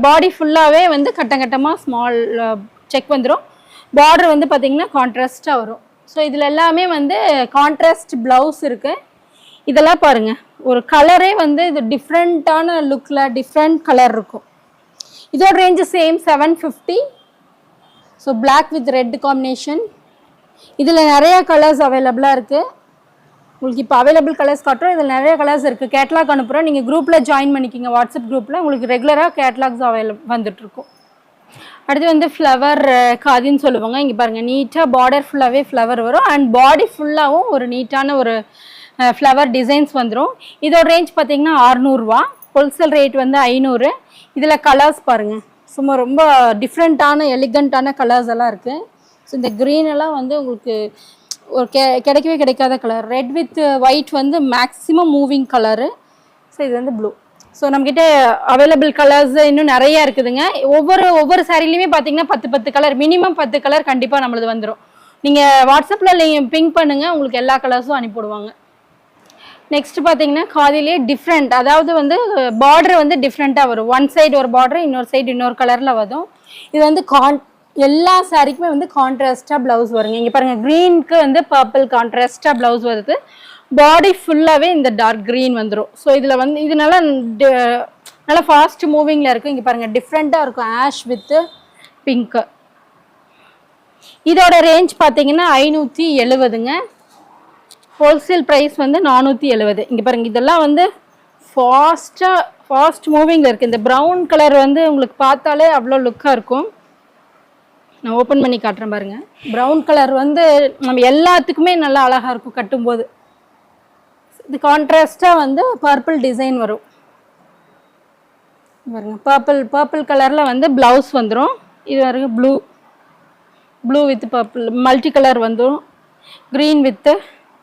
பாடி ஃபுல்லாகவே வந்து கட்டமாக ஸ்மால் செக் வந்துடும். பார்டர் வந்து பார்த்தீங்கன்னா கான்ட்ராஸ்டாக வரும். ஸோ இதில் எல்லாமே வந்து கான்ட்ராஸ்ட் ப்ளவுஸ் இருக்குது. இதெல்லாம் பாருங்கள், ஒரு கலரே வந்து இது டிஃப்ரெண்ட்டான லுக்கில் டிஃப்ரெண்ட் கலர் இருக்கும். இதோட range same 750. So black with red combination. இதில் நிறைய கலர்ஸ் அவைலபிளாக இருக்குது. உங்களுக்கு இப்போ அவைலபிள் கலர்ஸ் காட்டுறோம். இதில் நிறைய கலர்ஸ் இருக்குது. கேட்லாக் அனுப்புகிறோம். நீங்கள் குரூப்பில் ஜாயின் பண்ணிக்கிங்க, வாட்ஸ்அப் குரூப்பில். உங்களுக்கு ரெகுலராக கேட்லாக்ஸ் வந்துட்டுருக்கும். அடுத்து வந்து ஃப்ளவர் காதின்னு சொல்லுவாங்க. இங்கே பாருங்கள், நீட்டாக பார்டர் ஃபுல்லாகவே ஃப்ளவர் வரும். அண்ட் பாடி ஃபுல்லாகவும் ஒரு நீட்டான ஒரு ஃப்ளவர் டிசைன்ஸ் வந்துடும். இதோட ரேஞ்ச் பார்த்தீங்கன்னா 600 ரூபா. ஹோல்சேல் ரேட் வந்து 500. இதில் கலர்ஸ் பாருங்கள், சும்மா ரொம்ப டிஃப்ரெண்ட்டான எலிகண்ட்டான கலர்ஸ் எல்லாம் இருக்குது. ஸோ இந்த க்ரீன் எல்லாம் வந்து உங்களுக்கு ஒரு கிடைக்கவே கிடைக்காத கலர். ரெட் வித் ஒயிட் வந்து மேக்ஸிமம் மூவிங் கலரு. ஸோ இது வந்து ப்ளூ. ஸோ நம்மக்கிட்ட அவைலபிள் கலர்ஸ் இன்னும் நிறையா இருக்குதுங்க. ஒவ்வொரு சாரிலையுமே பார்த்தீங்கன்னா 10 கலர், மினிமம் 10 கலர் கண்டிப்பாக நம்மளது வந்துடும். நீங்கள் வாட்ஸ்அப்பில் நீங்கள் பிங்க் பண்ணுங்கள், உங்களுக்கு எல்லா கலர்ஸும் அனுப்பிவிடுவாங்க. நெக்ஸ்ட் பார்த்தீங்கன்னா காதிலே டிஃப்ரெண்ட், அதாவது வந்து பார்டர் வந்து டிஃப்ரெண்ட்டாக வரும். ஒன் சைடு ஒரு பார்டர், இன்னொரு சைடு இன்னொரு கலரில் வரும். இது வந்து எல்லா சாரிக்குமே வந்து கான்ட்ராஸ்டாக ப்ளவுஸ் வருங்க. இங்கே பாருங்கள், க்ரீனுக்கு வந்து பர்பிள் கான்ட்ராஸ்டாக ப்ளவுஸ் வருது. பாடி ஃபுல்லாகவே இந்த டார்க் க்ரீன் வந்துடும். ஸோ இதில் வந்து இது நல்லா ஃபாஸ்ட் மூவிங்கில் இருக்கும். இங்கே பாருங்கள், டிஃப்ரெண்ட்டாக இருக்கும். Ash with pink. இதோட ரேஞ்ச் பார்த்தீங்கன்னா 570ங்க. ஹோல்சேல் ப்ரைஸ் வந்து 470. இங்கே பாருங்கள், இதெல்லாம் வந்து ஃபாஸ்ட் மூவிங்கில் இருக்குது. இந்த ப்ரௌன் கலர் வந்து உங்களுக்கு பார்த்தாலே அவ்வளோ லுக்காக இருக்கும். நான் ஓப்பன் பண்ணி காட்டுறேன் பாருங்கள். ப்ரௌன் கலர் வந்து நம்ம எல்லாத்துக்குமே நல்லா அழகாக இருக்கும் கட்டும்போது. இது கான்ட்ராஸ்டாக வந்து பர்பிள் டிசைன் வரும் பாருங்க. பர்பிள் கலரில் வந்து ப்ளவுஸ் வந்துடும். இது பாருங்க, blue with purple multi colour வந்துடும். Green with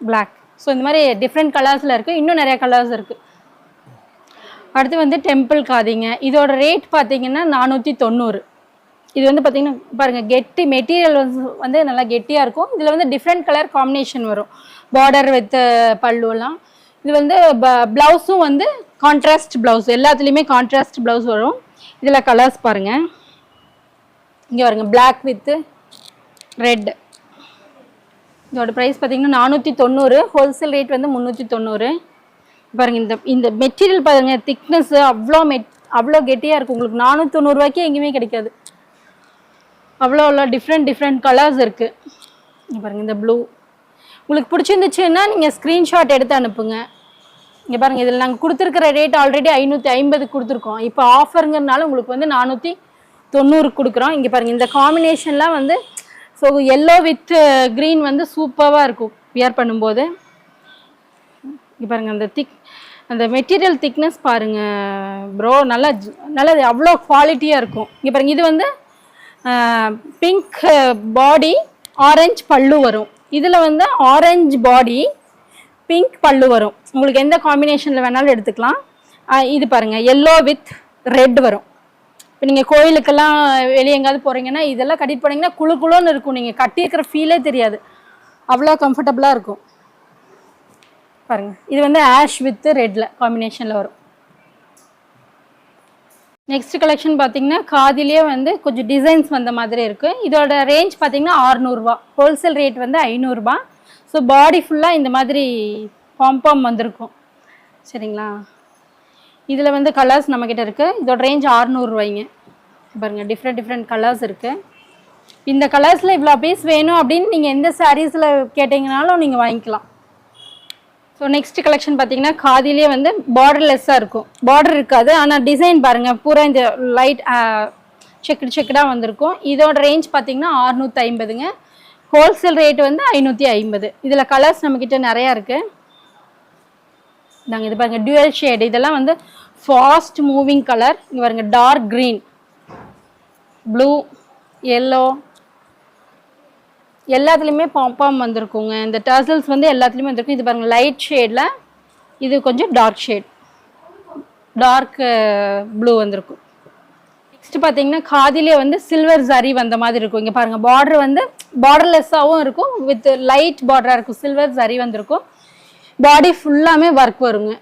black. ஸோ இந்த மாதிரி டிஃப்ரெண்ட் கலர்ஸில் இருக்குது. இன்னும் நிறைய கலர்ஸ் இருக்குது. அடுத்து வந்து டெம்பிள் காதிங்க. இதோட ரேட் பார்த்தீங்கன்னா 490. இது வந்து பார்த்தீங்கன்னா பாருங்கள், கெட்டி மெட்டீரியல் வந்து நல்லா கெட்டியாக இருக்கும். இதில் வந்து டிஃப்ரெண்ட் கலர் காம்பினேஷன் வரும், பார்டர் வித் பல்லுலாம். இது வந்து ப்ளவுஸும் வந்து கான்ட்ராஸ்ட் ப்ளவுஸ், எல்லாத்துலேயுமே கான்ட்ராஸ்ட் ப்ளவுஸ் வரும். இதில் கலர்ஸ் பாருங்கள். இங்கே பாருங்கள், பிளாக் வித்து ரெட். இதோட ப்ரைஸ் பார்த்தீங்கன்னா 490. ஹோல்சேல் ரேட் வந்து 390. பாருங்கள், இந்த மெட்டீரியல் பாருங்கள், திக்னஸ்ஸு அவ்வளோ கெட்டியாக இருக்கும். உங்களுக்கு 490 ரூபாய்க்கு எங்கேயுமே கிடைக்காது. அவ்வளோ டிஃப்ரெண்ட் கலர்ஸ் இருக்குது. இங்கே பாருங்கள், இந்த ப்ளூ உங்களுக்கு பிடிச்சிருந்துச்சுன்னா நீங்கள் ஸ்க்ரீன்ஷாட் எடுத்து அனுப்புங்க. இங்கே பாருங்கள், இதில் நாங்கள் கொடுத்துருக்கிற ரேட் ஆல்ரெடி 550 கொடுத்துருக்கோம். இப்போ ஆஃபருங்கிறதுனால உங்களுக்கு வந்து 490 கொடுக்குறோம். இங்கே பாருங்கள், இந்த காம்பினேஷன்லாம் வந்து ஸோ எல்லோ வித் க்ரீன் வந்து சூப்பராக இருக்கும் வியர் பண்ணும்போது. இங்கே பாருங்கள், அந்த மெட்டீரியல் திக்னஸ் பாருங்கள் ப்ரோ, நல்லா அவ்வளோ குவாலிட்டியாக இருக்கும். இங்கே பாருங்கள், இது வந்து பிங்க் பாடி, ஆரஞ்சு பல்லு வரும். இதில் வந்து ஆரஞ்சு பாடி, பிங்க் பல்லு வரும். உங்களுக்கு எந்த காம்பினேஷனில் வேணாலும் எடுத்துக்கலாம். இது பாருங்கள், எல்லோ வித் ரெட் வரும். இப்போ நீங்கள் கோயிலுக்கெல்லாம் வெளியே எங்கேயாவது போகிறீங்கன்னா இதெல்லாம் கட்டிட்டு போனீங்கன்னா குளுன்னு இருக்கும். நீங்கள் கட்டியிருக்கிற ஃபீலே தெரியாது, அவ்வளோ கம்ஃபர்டபுளாக இருக்கும். பாருங்கள், இது வந்து ஆஷ் வித் ரெட்டில் காம்பினேஷனில் வரும். நெக்ஸ்ட் கலெக்ஷன் பார்த்தீங்கன்னா காதிலே வந்து கொஞ்சம் டிசைன்ஸ் வந்த மாதிரி இருக்குது. இதோட ரேஞ்ச் பார்த்தீங்கன்னா 600 ஹோல்சேல் ரேட் வந்து 500. ஸோ பாடி ஃபுல்லாக இந்த மாதிரி பாம்பாம் வந்திருக்கும் சரிங்களா. இதில் வந்து கலர்ஸ் நம்மக்கிட்ட இருக்குது. இதோட ரேஞ்ச் 600 பாருங்கள். டிஃப்ரெண்ட் கலர்ஸ் இருக்குது. இந்த கலர்ஸில் இவ்வளோ பீஸ் வேணும் அப்படின்னு நீங்கள் எந்த சாரீஸில் கேட்டிங்கனாலும் நீங்கள் வாங்கிக்கலாம். ஸோ நெக்ஸ்ட் கலெக்ஷன் பார்த்தீங்கன்னா காதிலே வந்து பார்டர்லெஸ்ஸாக இருக்கும். பார்டர் இருக்காது, ஆனால் டிசைன் பாருங்கள் பூரா இந்த லைட் செக்குடாக வந்திருக்கும். இதோட ரேஞ்ச் பார்த்தீங்கன்னா 650. ஹோல்சேல் ரேட் வந்து 550. இதில் கலர்ஸ் நம்மக்கிட்ட நிறையா இருக்குது. நாங்கள் இது பாருங்கள் டியூவல் ஷேடு. இதெல்லாம் வந்து ஃபாஸ்ட் மூவிங் கலர். இங்கே பாருங்கள் டார்க் க்ரீன், ப்ளூ, எல்லோ எல்லாத்துலேயுமே பாம்பாம் வந்திருக்குங்க. இந்த டர்சல்ஸ் வந்து எல்லாத்துலேயுமே வந்திருக்கும். இது பாருங்கள் லைட் ஷேடில், இது கொஞ்சம் டார்க் ஷேட், டார்க் ப்ளூ வந்திருக்கும். நெக்ஸ்ட் பார்த்தீங்கன்னா காதிலே வந்து சில்வர் ஜரி வந்த மாதிரி இருக்கும். இங்கே பாருங்கள் பார்டர் வந்து பார்டர்லெஸ்ஸாகவும் இருக்கும், வித் லைட் பார்டராக இருக்கும். சில்வர் ஜரி வந்திருக்கும். பாடி ஃபுல்லாமே ஒர்க் வருங்க.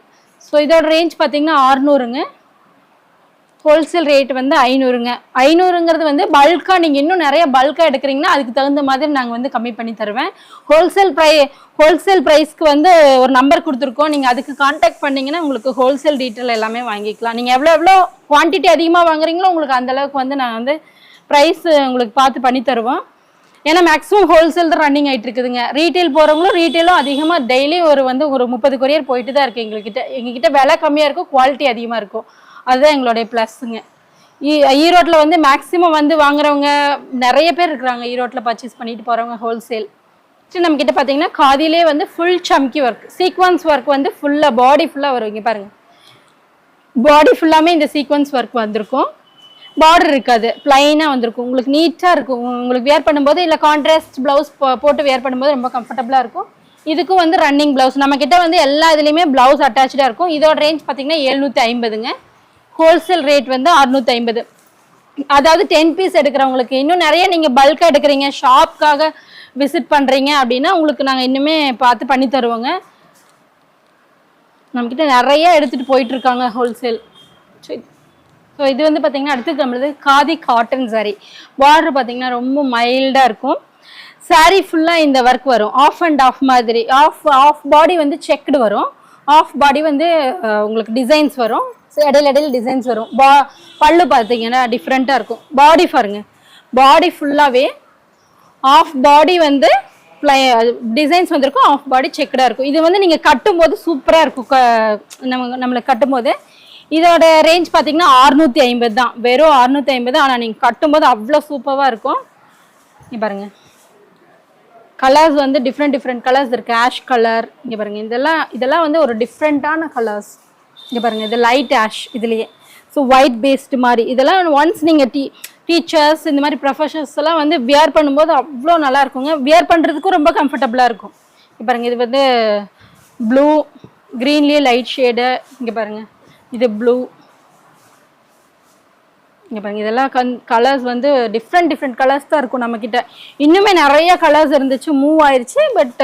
ஸோ இதோட ரேஞ்ச் பார்த்தீங்கன்னா 600. ஹோல்சேல் ரேட் வந்து 500. 500ங்கிறது வந்து பல்காக நீங்கள் இன்னும் நிறைய பல்காக எடுக்கிறீங்கன்னா அதுக்கு தகுந்த மாதிரி நாங்கள் வந்து கம்மி பண்ணி தருவேன். ஹோல்சேல் ப்ரைஸ்க்கு வந்து ஒரு நம்பர் கொடுத்துருக்கோம். நீங்கள் அதுக்கு கான்டாக்ட் பண்ணிங்கன்னா உங்களுக்கு ஹோல்சேல் டீட்டெயில் எல்லாமே வாங்கிக்கலாம். நீங்கள் எவ்வளோ குவான்டிட்டி அதிகமாக வாங்குறீங்களோ உங்களுக்கு அந்தளவுக்கு வந்து நாங்கள் வந்து ப்ரைஸ் உங்களுக்கு பார்த்து பண்ணி தருவோம். ஏன்னா மேக்ஸிமம் ஹோல்சேல் தான் ரன்னிங் ஆகிட்டு இருக்குதுங்க. ரீட்டைல் போகிறவங்களும் ரீட்டைலும் அதிகமாக டெய்லி ஒரு 30 கொரியர் போயிட்டு தான் இருக்குது. எங்ககிட்ட விலை கம்மியாக இருக்கும், குவாலிட்டி அதிகமாக இருக்கும். அதுதான் எங்களுடைய ப்ளஸ்ஸுங்க. ஈரோட்டில் வந்து மேக்ஸிமம் வந்து வாங்குறவங்க நிறைய பேர் இருக்கிறாங்க. ஈரோட்டில் பர்ச்சேஸ் பண்ணிட்டு போகிறவங்க ஹோல்சேல். நம்மக்கிட்ட பார்த்தீங்கன்னா காதிலே வந்து ஃபுல் சம்கி ஒர்க், சீக்வன்ஸ் ஒர்க் வந்து ஃபுல்லாக பாடி ஃபுல்லாக வரும். இங்கே பாருங்கள் பாடி ஃபுல்லாமே இந்த சீக்வன்ஸ் ஒர்க் வந்திருக்கும். பார்டர் இருக்காது, பிளைனாக வந்திருக்கும். உங்களுக்கு நீட்டாக இருக்கும். உங்களுக்கு வேர் பண்ணும்போது இல்லை கான்ட்ராஸ்ட் ப்ளவுஸ் போட்டு வேர் பண்ணும்போது ரொம்ப கம்ஃபர்டபுளாக இருக்கும். இதுக்கும் வந்து ரன்னிங் ப்ளவுஸ் நம்மக்கிட்ட வந்து எல்லா இதுலேயுமே ப்ளவுஸ் அட்டாச்சாக இருக்கும். இதோட ரேஞ்ச் பார்த்தீங்கன்னா 750. ஹோல்சேல் ரேட் வந்து 650. அதாவது 10 பீஸ் எடுக்கிறவங்களுக்கு. இன்னும் நிறைய நீங்கள் பல்காக எடுக்கிறீங்க, ஷாப்காக விசிட் பண்ணுறீங்க அப்படின்னா உங்களுக்கு நாங்கள் இன்னுமே பார்த்து பண்ணி தருவோங்க. நம்மக்கிட்ட நிறைய எடுத்துகிட்டு போயிட்டுருக்காங்க ஹோல்சேல். ஸோ இது வந்து பார்த்திங்கன்னா அடுத்து நம்மளது காதி காட்டன் சாரீ. பார்டர் பார்த்திங்கன்னா ரொம்ப மைல்டாக இருக்கும். சாரீ ஃபுல்லாக இந்த ஒர்க் வரும். ஆஃப் அண்ட் ஆஃப் மாதிரி. ஆஃப் பாடி வந்து செக்குடு வரும். ஆஃப் பாடி வந்து உங்களுக்கு டிசைன்ஸ் வரும். இடையில டிசைன்ஸ் வரும். பல்லு பார்த்தீங்கன்னா டிஃப்ரெண்ட்டாக இருக்கும். பாடி பாருங்க, பாடி ஃபுல்லாகவே ஆஃப் பாடி வந்து டிசைன்ஸ் வந்திருக்கும். ஆஃப் பாடி செக்குடாக இருக்கும். இது வந்து நீங்கள் கட்டும்போது சூப்பராக இருக்கும். நம்மளுக்கு கட்டும்போது இதோட ரேஞ்ச் பார்த்தீங்கன்னா 650 தான். வெறும் 650. ஆனால் நீங்கள் கட்டும்போது அவ்வளோ சூப்பராக இருக்கும். இங்கே பாருங்கள் கலர்ஸ் வந்து டிஃப்ரெண்ட் கலர்ஸ் இருக்குது. ஆஷ் கலர், இங்கே பாருங்கள் இதெல்லாம் வந்து ஒரு டிஃப்ரெண்ட்டான கலர்ஸ். இங்கே பாருங்கள் இது லைட் ஆஷ் இதுலேயே. ஸோ ஒயிட் பேஸ்டு மாதிரி இதெல்லாம் ஒன்ஸ் நீங்கள் டீச்சர்ஸ் இந்த மாதிரி ப்ரொஃபஷனல்ஸ் எல்லாம் வந்து வியர் பண்ணும்போது அவ்வளோ நல்லா இருக்குங்க. வியர் பண்ணுறதுக்கும் ரொம்ப கம்ஃபர்டபுளாக இருக்கும். இங்கே பாருங்கள் இது வந்து ப்ளூ, க்ரீன்லேயே லைட் ஷேடு. இங்கே பாருங்கள் இது ப்ளூ. இங்கே பாருங்கள் இதெல்லாம் கலர்ஸ் வந்து டிஃப்ரெண்ட் கலர்ஸ் தான் இருக்கும் நம்மக்கிட்ட. இன்னுமே நிறைய கலர்ஸ் இருந்துச்சு, மூவ் ஆயிடுச்சு. பட்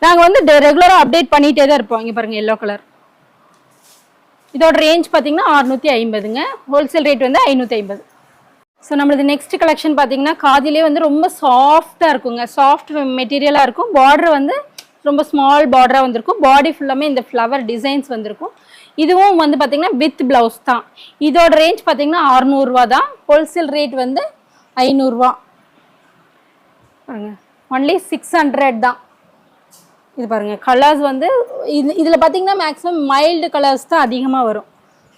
நாங்கள் வந்து ரெகுலராக அப்டேட் பண்ணிகிட்டே தான் இருப்போம். இங்கே பாருங்கள் எல்லோ கலர். இதோட ரேஞ்ச் பார்த்தீங்கன்னா 650. ஹோல்சேல் ரேட் வந்து 550. ஸோ நம்மளது நெக்ஸ்ட் கலெக்ஷன் பார்த்தீங்கன்னா காதிலே வந்து ரொம்ப சாஃப்டாக இருக்குங்க. சாஃப்ட் மெட்டீரியலாக இருக்கும். பார்டர் வந்து ரொம்ப ஸ்மால் பார்டராக வந்திருக்கும். பாடி ஃபுல்லாமே இந்த ஃப்ளவர் டிசைன்ஸ் வந்திருக்கும். இதுவும் வந்து பார்த்தீங்கன்னா வித் ப்ளவுஸ் தான். இதோட ரேஞ்ச் பார்த்தீங்கன்னா 600 தான். ஹோல்சேல் ரேட் வந்து 500. பாருங்க ஒன்லி 600 தான். இது பாருங்கள் கலர்ஸ் வந்து இதில் பார்த்தீங்கன்னா மேக்ஸிமம் மைல்டு கலர்ஸ் தான் அதிகமாக வரும்.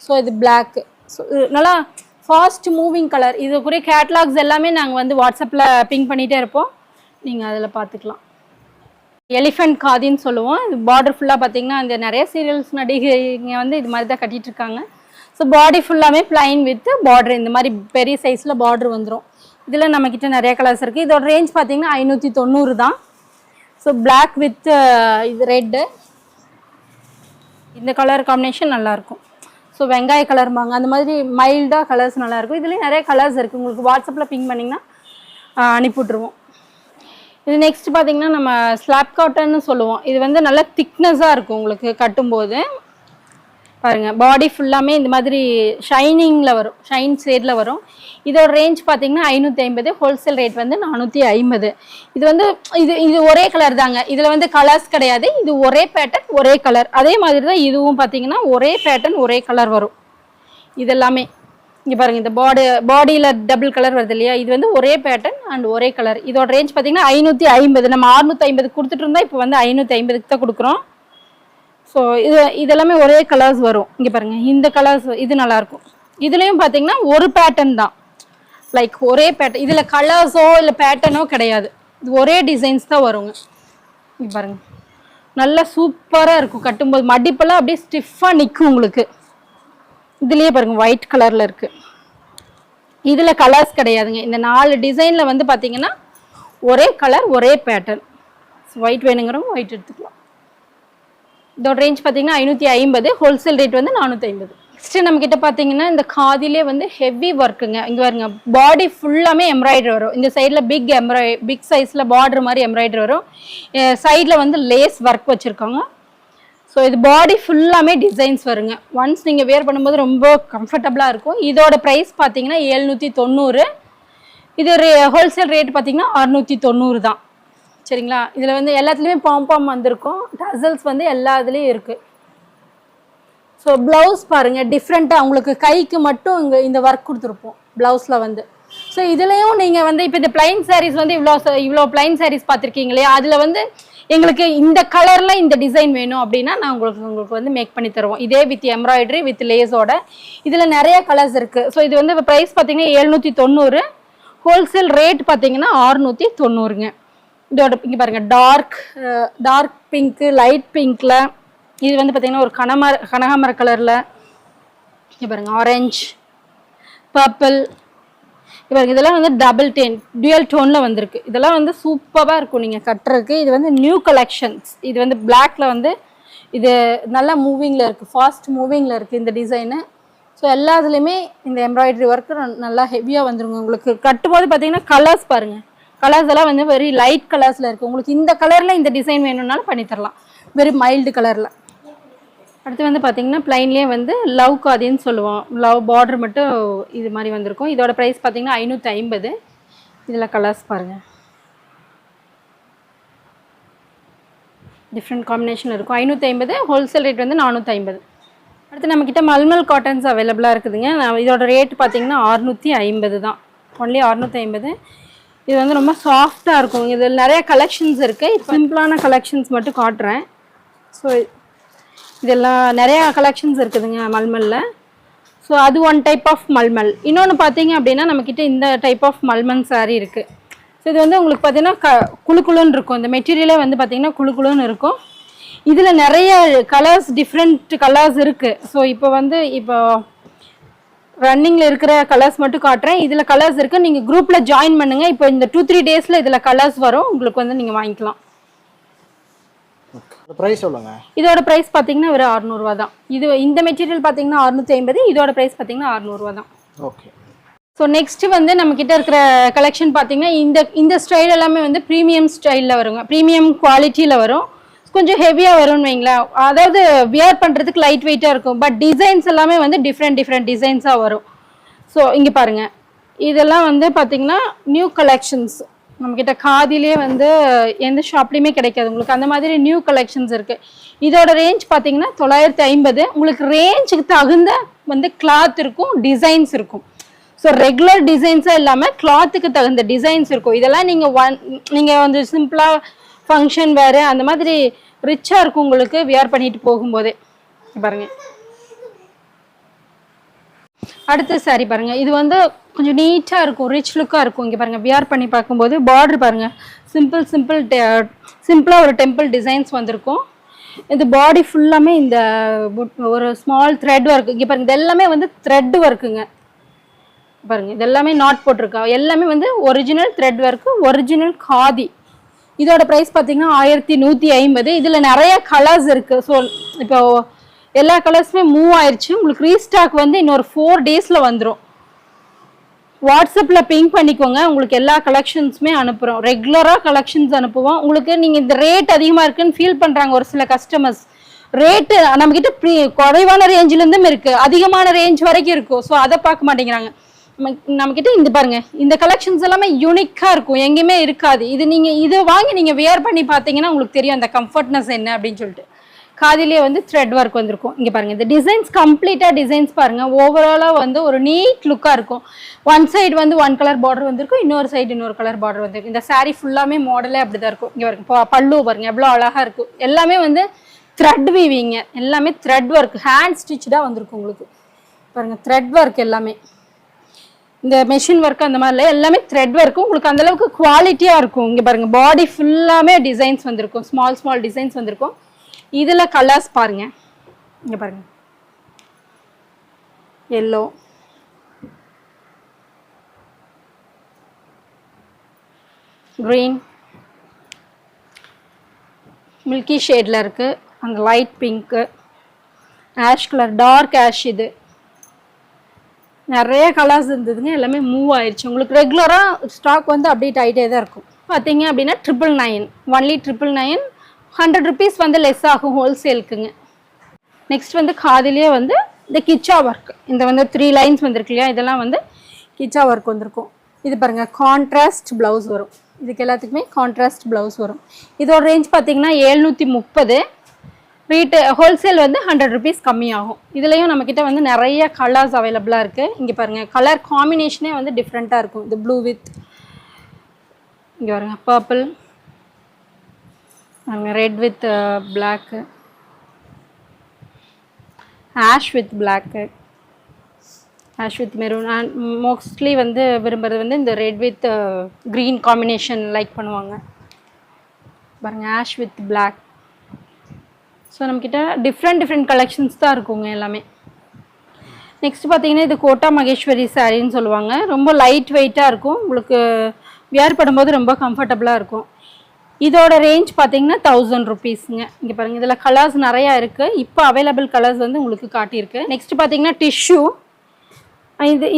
ஸோ இது பிளாக்கு. ஸோ நல்லா ஃபாஸ்ட் மூவிங் கலர். இதுக்குரிய கேட்லாக்ஸ் எல்லாமே நாங்கள் வந்து வாட்ஸ்அப்பில் பிங் பண்ணிகிட்டே இருப்போம். நீங்கள் அதில் பார்த்துக்கலாம். எலிஃபென்ட் காதின்னு சொல்லுவோம். இது பார்டர் ஃபுல்லாக பார்த்தீங்கன்னா இந்த நிறைய சீரியல்ஸ் நடிகைங்க வந்து இது மாதிரி தான் கட்டிகிட்டு இருக்காங்க. ஸோ பாடி ஃபுல்லாமே பிளைன் வித் பார்டர் இந்த மாதிரி பெரிய சைஸில் பார்டர் வந்துடும். இதில் நம்மக்கிட்ட நிறைய கலர்ஸ் இருக்குது. இதோட ரேஞ்ச் பார்த்தீங்கன்னா 590 தான். ஸோ பிளாக் வித் இது ரெட்டு, இந்த கலர் காம்பினேஷன் நல்லாயிருக்கும். ஸோ வெங்காய கலர்பாங்க, அந்த மாதிரி மைல்டாக கலர்ஸ் நல்லாயிருக்கும். இதுலேயும் நிறைய கலர்ஸ் இருக்குது. உங்களுக்கு வாட்ஸ்அப்பில் பிங் பண்ணிங்கன்னா அனுப்பிவிட்ருவோம். இது நெக்ஸ்ட் பார்த்தீங்கன்னா நம்ம ஸ்லாப் காட்டன்னு சொல்லுவோம். இது வந்து நல்லா திக்னஸாக இருக்கும் உங்களுக்கு கட்டும்போது. பாருங்க பாடி ஃபுல்லாமே இந்த மாதிரி ஷைனிங்கில் வரும், ஷைன் ஷேடில் வரும். இதோட ரேஞ்ச் பார்த்தீங்கன்னா 550, ஹோல்சேல் ரேட் வந்து 450. இது வந்து இது ஒரே கலர் தாங்க, இதில் வந்து கலர்ஸ் கிடையாது, இது ஒரே பேட்டர்ன் ஒரே கலர். அதே மாதிரி தான் இதுவும் பார்த்தீங்கன்னா ஒரே பேட்டர்ன் ஒரே கலர் வரும். இது எல்லாமே இங்கே பாருங்கள், இந்த பாடியில் டபுள் கலர் வருது இல்லையா, இது வந்து ஒரே பேட்டர்ன் அண்ட் ஒரே கலர். இதோட ரேஞ்ச் பார்த்தீங்கன்னா 550. நம்ம 650 கொடுத்துட்டு இருந்தால் இப்போ வந்து 550க்கு தான் கொடுக்குறோம். ஸோ இதெல்லாமே ஒரே கலர்ஸ் வரும். இங்கே பாருங்கள், இந்த கலர்ஸ் இது நல்லாயிருக்கும். இதுலேயும் பார்த்தீங்கன்னா ஒரு பேட்டர்ன் தான், லைக் ஒரே பேட்டர்ன். இதில் கலர்ஸோ இல்லை பேட்டர்னோ கிடையாது, இது ஒரே டிசைன்ஸ் தான் வருங்க. இங்கே பாருங்கள், நல்லா சூப்பராக இருக்கும். கட்டும்போது மடிப்பெல்லாம் அப்படியே ஸ்டிஃபாக நிற்கும் உங்களுக்கு. இதுலேயே பாருங்கள் ஒயிட் கலரில் இருக்குது, இதில் கலர்ஸ் கிடையாதுங்க. இந்த 4 டிசைனில் வந்து பார்த்தீங்கன்னா ஒரே கலர் ஒரே பேட்டர்ன். ஒயிட் வேணுங்கிறவங்க ஒயிட் எடுத்துக்கலாம். இதோட ரேஞ்ச் பார்த்தீங்கன்னா 550, ஹோல்சேல் ரேட் வந்து 450. நெக்ஸ்ட்டு நம்மக்கிட்ட பார்த்தீங்கன்னா இந்த காதிலே வந்து ஹெவி ஒர்க்குங்க. இங்கே பாருங்க, பாடி ஃபுல்லாமே எம்ப்ராய்டரி வரும். இந்த சைடில் பிக் சைஸில் பார்டர் மாதிரி எம்ப்ராய்டரி வரும். சைடில் வந்து லேஸ் ஒர்க் வச்சுருக்காங்க. ஸோ இது பாடி ஃபுல்லாமே டிசைன்ஸ் வருங்க. ஒன்ஸ் நீங்கள் வேர் பண்ணும்போது ரொம்ப கம்ஃபர்டபுளாக இருக்கும். இதோட ப்ரைஸ் பார்த்தீங்கன்னா 790. இது ஹோல்சேல் ரேட் பார்த்தீங்கன்னா 690 தான். சரிங்களா? இதில் வந்து எல்லாத்துலேயுமே பாம் வந்திருக்கும், டசல்ஸ் வந்து எல்லா இதுலேயும் இருக்குது. ஸோ ப்ளவுஸ் பாருங்கள், டிஃப்ரெண்ட்டாக உங்களுக்கு கைக்கு மட்டும் இங்கே இந்த ஒர்க் கொடுத்துருப்போம் ப்ளவுஸில் வந்து. ஸோ இதுலேயும் நீங்கள் வந்து இப்போ இந்த பிளைன் சாரீஸ் வந்து இவ்வளோ பிளைன் சாரீஸ் பார்த்துருக்கீங்க இல்லையா, அதில் வந்து எங்களுக்கு இந்த கலரில் இந்த டிசைன் வேணும் அப்படின்னா நான் உங்களுக்கு வந்து மேக் பண்ணி தருவோம். இதே வித் எம்ப்ராய்டரி வித் லேஸோட. இதில் நிறைய கலர்ஸ் இருக்குது. ஸோ இது வந்து ப்ரைஸ் பார்த்தீங்கன்னா 790, ஹோல்சேல் ரேட் பார்த்தீங்கன்னா 690ங்க. இதோட இங்கே பாருங்கள், டார்க் பிங்க்கு, லைட் பிங்க்கில், இது வந்து பார்த்தீங்கன்னா ஒரு கனகாமர கலரில், இங்கே பாருங்கள் ஆரஞ்சு, பர்பிள், பாருங்க இதெல்லாம் வந்து டுவல் டோனில் வந்திருக்கு. இதெல்லாம் வந்து சூப்பராக இருக்கும் நீங்கள் கட்டுறதுக்கு. இது வந்து நியூ கலெக்ஷன்ஸ். இது வந்து பிளாக்ல வந்து இது நல்லா மூவிங்கில் இருக்குது, ஃபாஸ்ட் மூவிங்கில் இருக்குது இந்த டிசைனு. ஸோ எல்லாத்துலேயுமே இந்த எம்ப்ராய்டரி ஒர்க்கு நல்லா ஹெவியாக வந்துருங்க. உங்களுக்கு கட்டும்போது பார்த்தீங்கன்னா கலர்ஸ் பாருங்கள், கலர்ஸ் எல்லாம் வந்து வெரி லைட் கலர்ஸில் இருக்குது. உங்களுக்கு இந்த கலரில் இந்த டிசைன் வேணும்னாலும் பண்ணித்தரலாம், வெரி மைல்டு கலரில். அடுத்து வந்து பார்த்தீங்கன்னா பிளைன்லேயே வந்து லவ் காதின்னு சொல்லுவோம், லவ் பார்டர் மட்டும் இது மாதிரி வந்திருக்கும். இதோட ப்ரைஸ் பார்த்தீங்கன்னா 550. இதில் கலர்ஸ் பாருங்கள், டிஃப்ரெண்ட் காம்பினேஷன் இருக்கும். 550, ஹோல்சேல் ரேட் வந்து 450. அடுத்து நம்மக்கிட்ட மல்மல் காட்டன்ஸ் அவைலபிளாக இருக்குதுங்க. இதோட ரேட் பார்த்தீங்கன்னா 650 தான், ஒன்லி 650. இது வந்து ரொம்ப சாஃப்டாக இருக்கும். இதில் நிறைய கலெக்ஷன்ஸ் இருக்குது. சிம்பிளான கலெக்ஷன்ஸ் மட்டும் காட்டுறேன். ஸோ இதெல்லாம் நிறையா கலெக்ஷன்ஸ் இருக்குதுங்க மல்மலில். ஸோ அது ஒன் டைப் ஆஃப் மல்மல். இன்னொன்று பார்த்தீங்க அப்படின்னா நம்மக்கிட்ட இந்த டைப் ஆஃப் மல்மல் சாரீ இருக்குது. ஸோ இது வந்து உங்களுக்கு பார்த்தீங்கன்னா குழுக்குழுன்னு இருக்கும். இந்த மெட்டீரியலே வந்து பார்த்தீங்கன்னா குழுக்குழுன்னு இருக்கும். இதில் நிறைய கலர்ஸ், டிஃப்ரெண்ட் கலர்ஸ் இருக்குது. ஸோ இப்போ ரன்னிங்கில் இருக்கிற கலர்ஸ் மட்டும் காட்டுறேன். இதில் கலர்ஸ் இருக்குது, நீங்கள் குரூப்பில் ஜாயின் பண்ணுங்கள். இப்போ இந்த 2-3 டேஸில் இதில் கலர்ஸ் வரும், உங்களுக்கு வந்து நீங்கள் வாங்கிக்கலாம். பிரைஸ் சொல்லுங்க. இதோட பிரைஸ் பாத்தீங்கன்னா ஒரு 600 ரூபாய் தான். இந்த மெட்டீரியல் பாத்தீங்கன்னா 650, இதோட பிரைஸ் பாத்தீங்கன்னா 600 ரூபாய் தான். ஓகே. ஸோ நெக்ஸ்ட் வந்து நம்ம கிட்ட இருக்கிற கலெக்ஷன் பாத்தீங்கன்னா இந்த ஸ்டைல் எல்லாமே வந்து ப்ரீமியம் ஸ்டைலில் வருங்க, ப்ரீமியம் குவாலிட்டியில் வரும். கொஞ்சம் ஹெவியாக வரும்னு வைங்களேன். அதாவது வியர் பண்ணுறதுக்கு லைட் வெயிட்டாக இருக்கும், பட் டிசைன்ஸ் எல்லாமே வந்து டிஃப்ரெண்ட் டிசைன்ஸாக வரும். ஸோ இங்கே பாருங்க, இதெல்லாம் வந்து பார்த்தீங்கன்னா நியூ கலெக்ஷன்ஸ். நம்மக்கிட்ட காதிலே வந்து எந்த ஷாப்லேயுமே கிடைக்காது உங்களுக்கு, அந்த மாதிரி நியூ கலெக்ஷன்ஸ் இருக்குது. இதோட ரேஞ்ச் பார்த்தீங்கன்னா 950. உங்களுக்கு ரேஞ்சுக்கு தகுந்த வந்து கிளாத் இருக்கும், டிசைன்ஸ் இருக்கும். ஸோ ரெகுலர் டிசைன்ஸாக இல்லாமல் கிளாத்துக்கு தகுந்த டிசைன்ஸ் இருக்கும். இதெல்லாம் நீங்கள் வந்து சிம்பிளாக ஃபங்க்ஷன் வேறு அந்த மாதிரி ரிச்சாக இருக்கும் உங்களுக்கு வியர் பண்ணிட்டு போகும்போதே. பாருங்க, அடுத்த சாரி பாருங்க, இது வந்து கொஞ்சம் நீட்டாக இருக்கும், ரிச் லுக்காக இருக்கும். இங்கே பாருங்கள், வியர் பண்ணி பார்க்கும்போது பார்டர் பாருங்கள், சிம்பிளாக ஒரு டெம்பிள் டிசைன்ஸ் வந்திருக்கும். இந்த பாடி ஃபுல்லாமே இந்த ஒரு ஸ்மால் த்ரெட் ஒர்க். இங்கே பாருங்கள், இது எல்லாமே வந்து த்ரெட் ஒர்க்குங்க. பாருங்கள், இது எல்லாமே நாட் போட்டிருக்கா, எல்லாமே வந்து original thread work, original khadi. இதோட ப்ரைஸ் பார்த்தீங்கன்னா 1150. இதில் நிறைய கலர்ஸ் இருக்குது. ஸோ இப்போ எல்லா கலர்ஸுமே மூவ் ஆயிடுச்சு. உங்களுக்கு ரீஸ்டாக் வந்து இன்னொரு 4 டேஸில் வந்துடும். வாட்ஸ்அப்பில் பிங் பண்ணிக்கோங்க, உங்களுக்கு எல்லா கலெக்ஷன்ஸுமே அனுப்புகிறோம். ரெகுலராக கலெக்ஷன்ஸ் அனுப்புவோம் உங்களுக்கு. நீங்கள் இந்த ரேட் அதிகமாக இருக்குன்னு ஃபீல் பண்ணுறாங்க ஒரு சில கஸ்டமர்ஸ், ரேட்டு நம்மக்கிட்ட குறைவான ரேஞ்சிலேருந்தும் இருக்குது, அதிகமான ரேஞ்ச் வரைக்கும் இருக்கும். ஸோ அதை பார்க்க மாட்டேங்கிறாங்க. நம்மக்கிட்ட இந்த பாருங்க, இந்த கலெக்ஷன்ஸ் எல்லாமே யூனிக்காக இருக்கும், எங்கேயுமே இருக்காது. இது நீங்கள் இதை வாங்கி நீங்கள் வியர் பண்ணி பார்த்தீங்கன்னா உங்களுக்கு தெரியும் அந்த கம்ஃபர்ட்னஸ் என்ன அப்படின்னு சொல்லிட்டு. காதிலே வந்து த்ரெட் ஒர்க் வந்திருக்கும். இங்கே பாருங்கள், இந்த டிசைன்ஸ் கம்ப்ளீட்டாக டிசைன்ஸ் பாருங்கள், ஓவராலாக வந்து ஒரு நீட் லுக்காக இருக்கும். ஒன் சைடு வந்து ஒன் கலர் பார்டர் வந்திருக்கும், இன்னொரு சைடு இன்னொரு கலர் பார்டர் வந்திருக்கும். இந்த சாரீ ஃபுல்லாமே மாடலே அப்படி தான் இருக்கும். இங்கே பாருங்க, பல்லு பாருங்கள் எவ்வளோ அழகாக இருக்கும். எல்லாமே வந்து த்ரெட் வீவிங்க, எல்லாமே த்ரெட் ஒர்க், ஹேண்ட் ஸ்டிச்சாக வந்திருக்கும் உங்களுக்கு. பாருங்கள் த்ரெட் ஒர்க் எல்லாமே, இந்த மெஷின் ஒர்க் அந்த மாதிரி இல்லை, எல்லாமே த்ரெட் ஒர்க்கும் உங்களுக்கு அந்தளவுக்கு குவாலிட்டியாக இருக்கும். இங்கே பாருங்கள், பாடி ஃபுல்லாமே டிசைன்ஸ் வந்திருக்கும், ஸ்மால் ஸ்மால் டிசைன்ஸ் வந்திருக்கும். இதில் கலர்ஸ் பாருங்கள், இங்கே பாருங்கள், எல்லோ, க்ரீன், மில்கி ஷேடில் இருக்குது, அந்த light pink, ash colour, dark ash, இது நிறைய கலர்ஸ் இருந்ததுங்க, எல்லாமே மூவ் ஆயிடுச்சு. உங்களுக்கு ரெகுலராக ஸ்டாக் வந்து அப்டேட் ஆகிட்டே தான் இருக்கும். பார்த்தீங்க அப்படின்னா 999, ஒன்லி 999, 100 rupees வந்து லெஸ் ஆகும் ஹோல்சேலுக்குங்க. நெக்ஸ்ட் வந்து காதிலே வந்து இந்த கிச்சா ஒர்க், இந்த வந்து 3 லைன்ஸ் வந்திருக்கு இல்லையா, இதெல்லாம் வந்து கிச்சா ஒர்க் வந்திருக்கும். இது பாருங்கள், கான்ட்ராஸ்ட் ப்ளவுஸ் வரும், இதுக்கு எல்லாத்துக்குமே கான்ட்ராஸ்ட் ப்ளவுஸ் வரும். இதோட ரேஞ்ச் பார்த்தீங்கன்னா 730, ஹோல்சேல் வந்து 100 rupees கம்மியாகும். இதுலேயும் நம்மக்கிட்ட வந்து நிறைய கலர்ஸ் அவைலபிளாக இருக்குது. இங்கே பாருங்கள், கலர் காம்பினேஷனே வந்து டிஃப்ரெண்ட்டாக இருக்கும். இது ப்ளூ வித், இங்கே பாருங்கள் purple, red with block, ash with block, ash with maroon. And mostly வந்து விரும்புகிறது வந்து இந்த red with green combination like பண்ணுவாங்க. பாருங்கள், ஆஷ் வித் பிளாக். ஸோ நம்மக்கிட்ட டிஃப்ரெண்ட் கலெக்ஷன்ஸ் தான் இருக்குங்க எல்லாமே. நெக்ஸ்ட் பார்த்தீங்கன்னா இது கோட்டா மகேஸ்வரி சாரின்னு சொல்லுவாங்க. ரொம்ப லைட் வெயிட்டாக இருக்கும், உங்களுக்கு வியர் பண்ணும்போது ரொம்ப கம்ஃபர்டபுளாக இருக்கும். இதோட ரேஞ்ச் பார்த்தீங்கன்னா 1000 rupeesங்க. இங்கே பாருங்கள், இதில் கலர்ஸ் நிறையா இருக்குது. இப்போ அவைலபிள் கலர்ஸ் வந்து உங்களுக்கு காட்டியிருக்கு. நெக்ஸ்ட் பார்த்தீங்கன்னா டிஷ்யூ.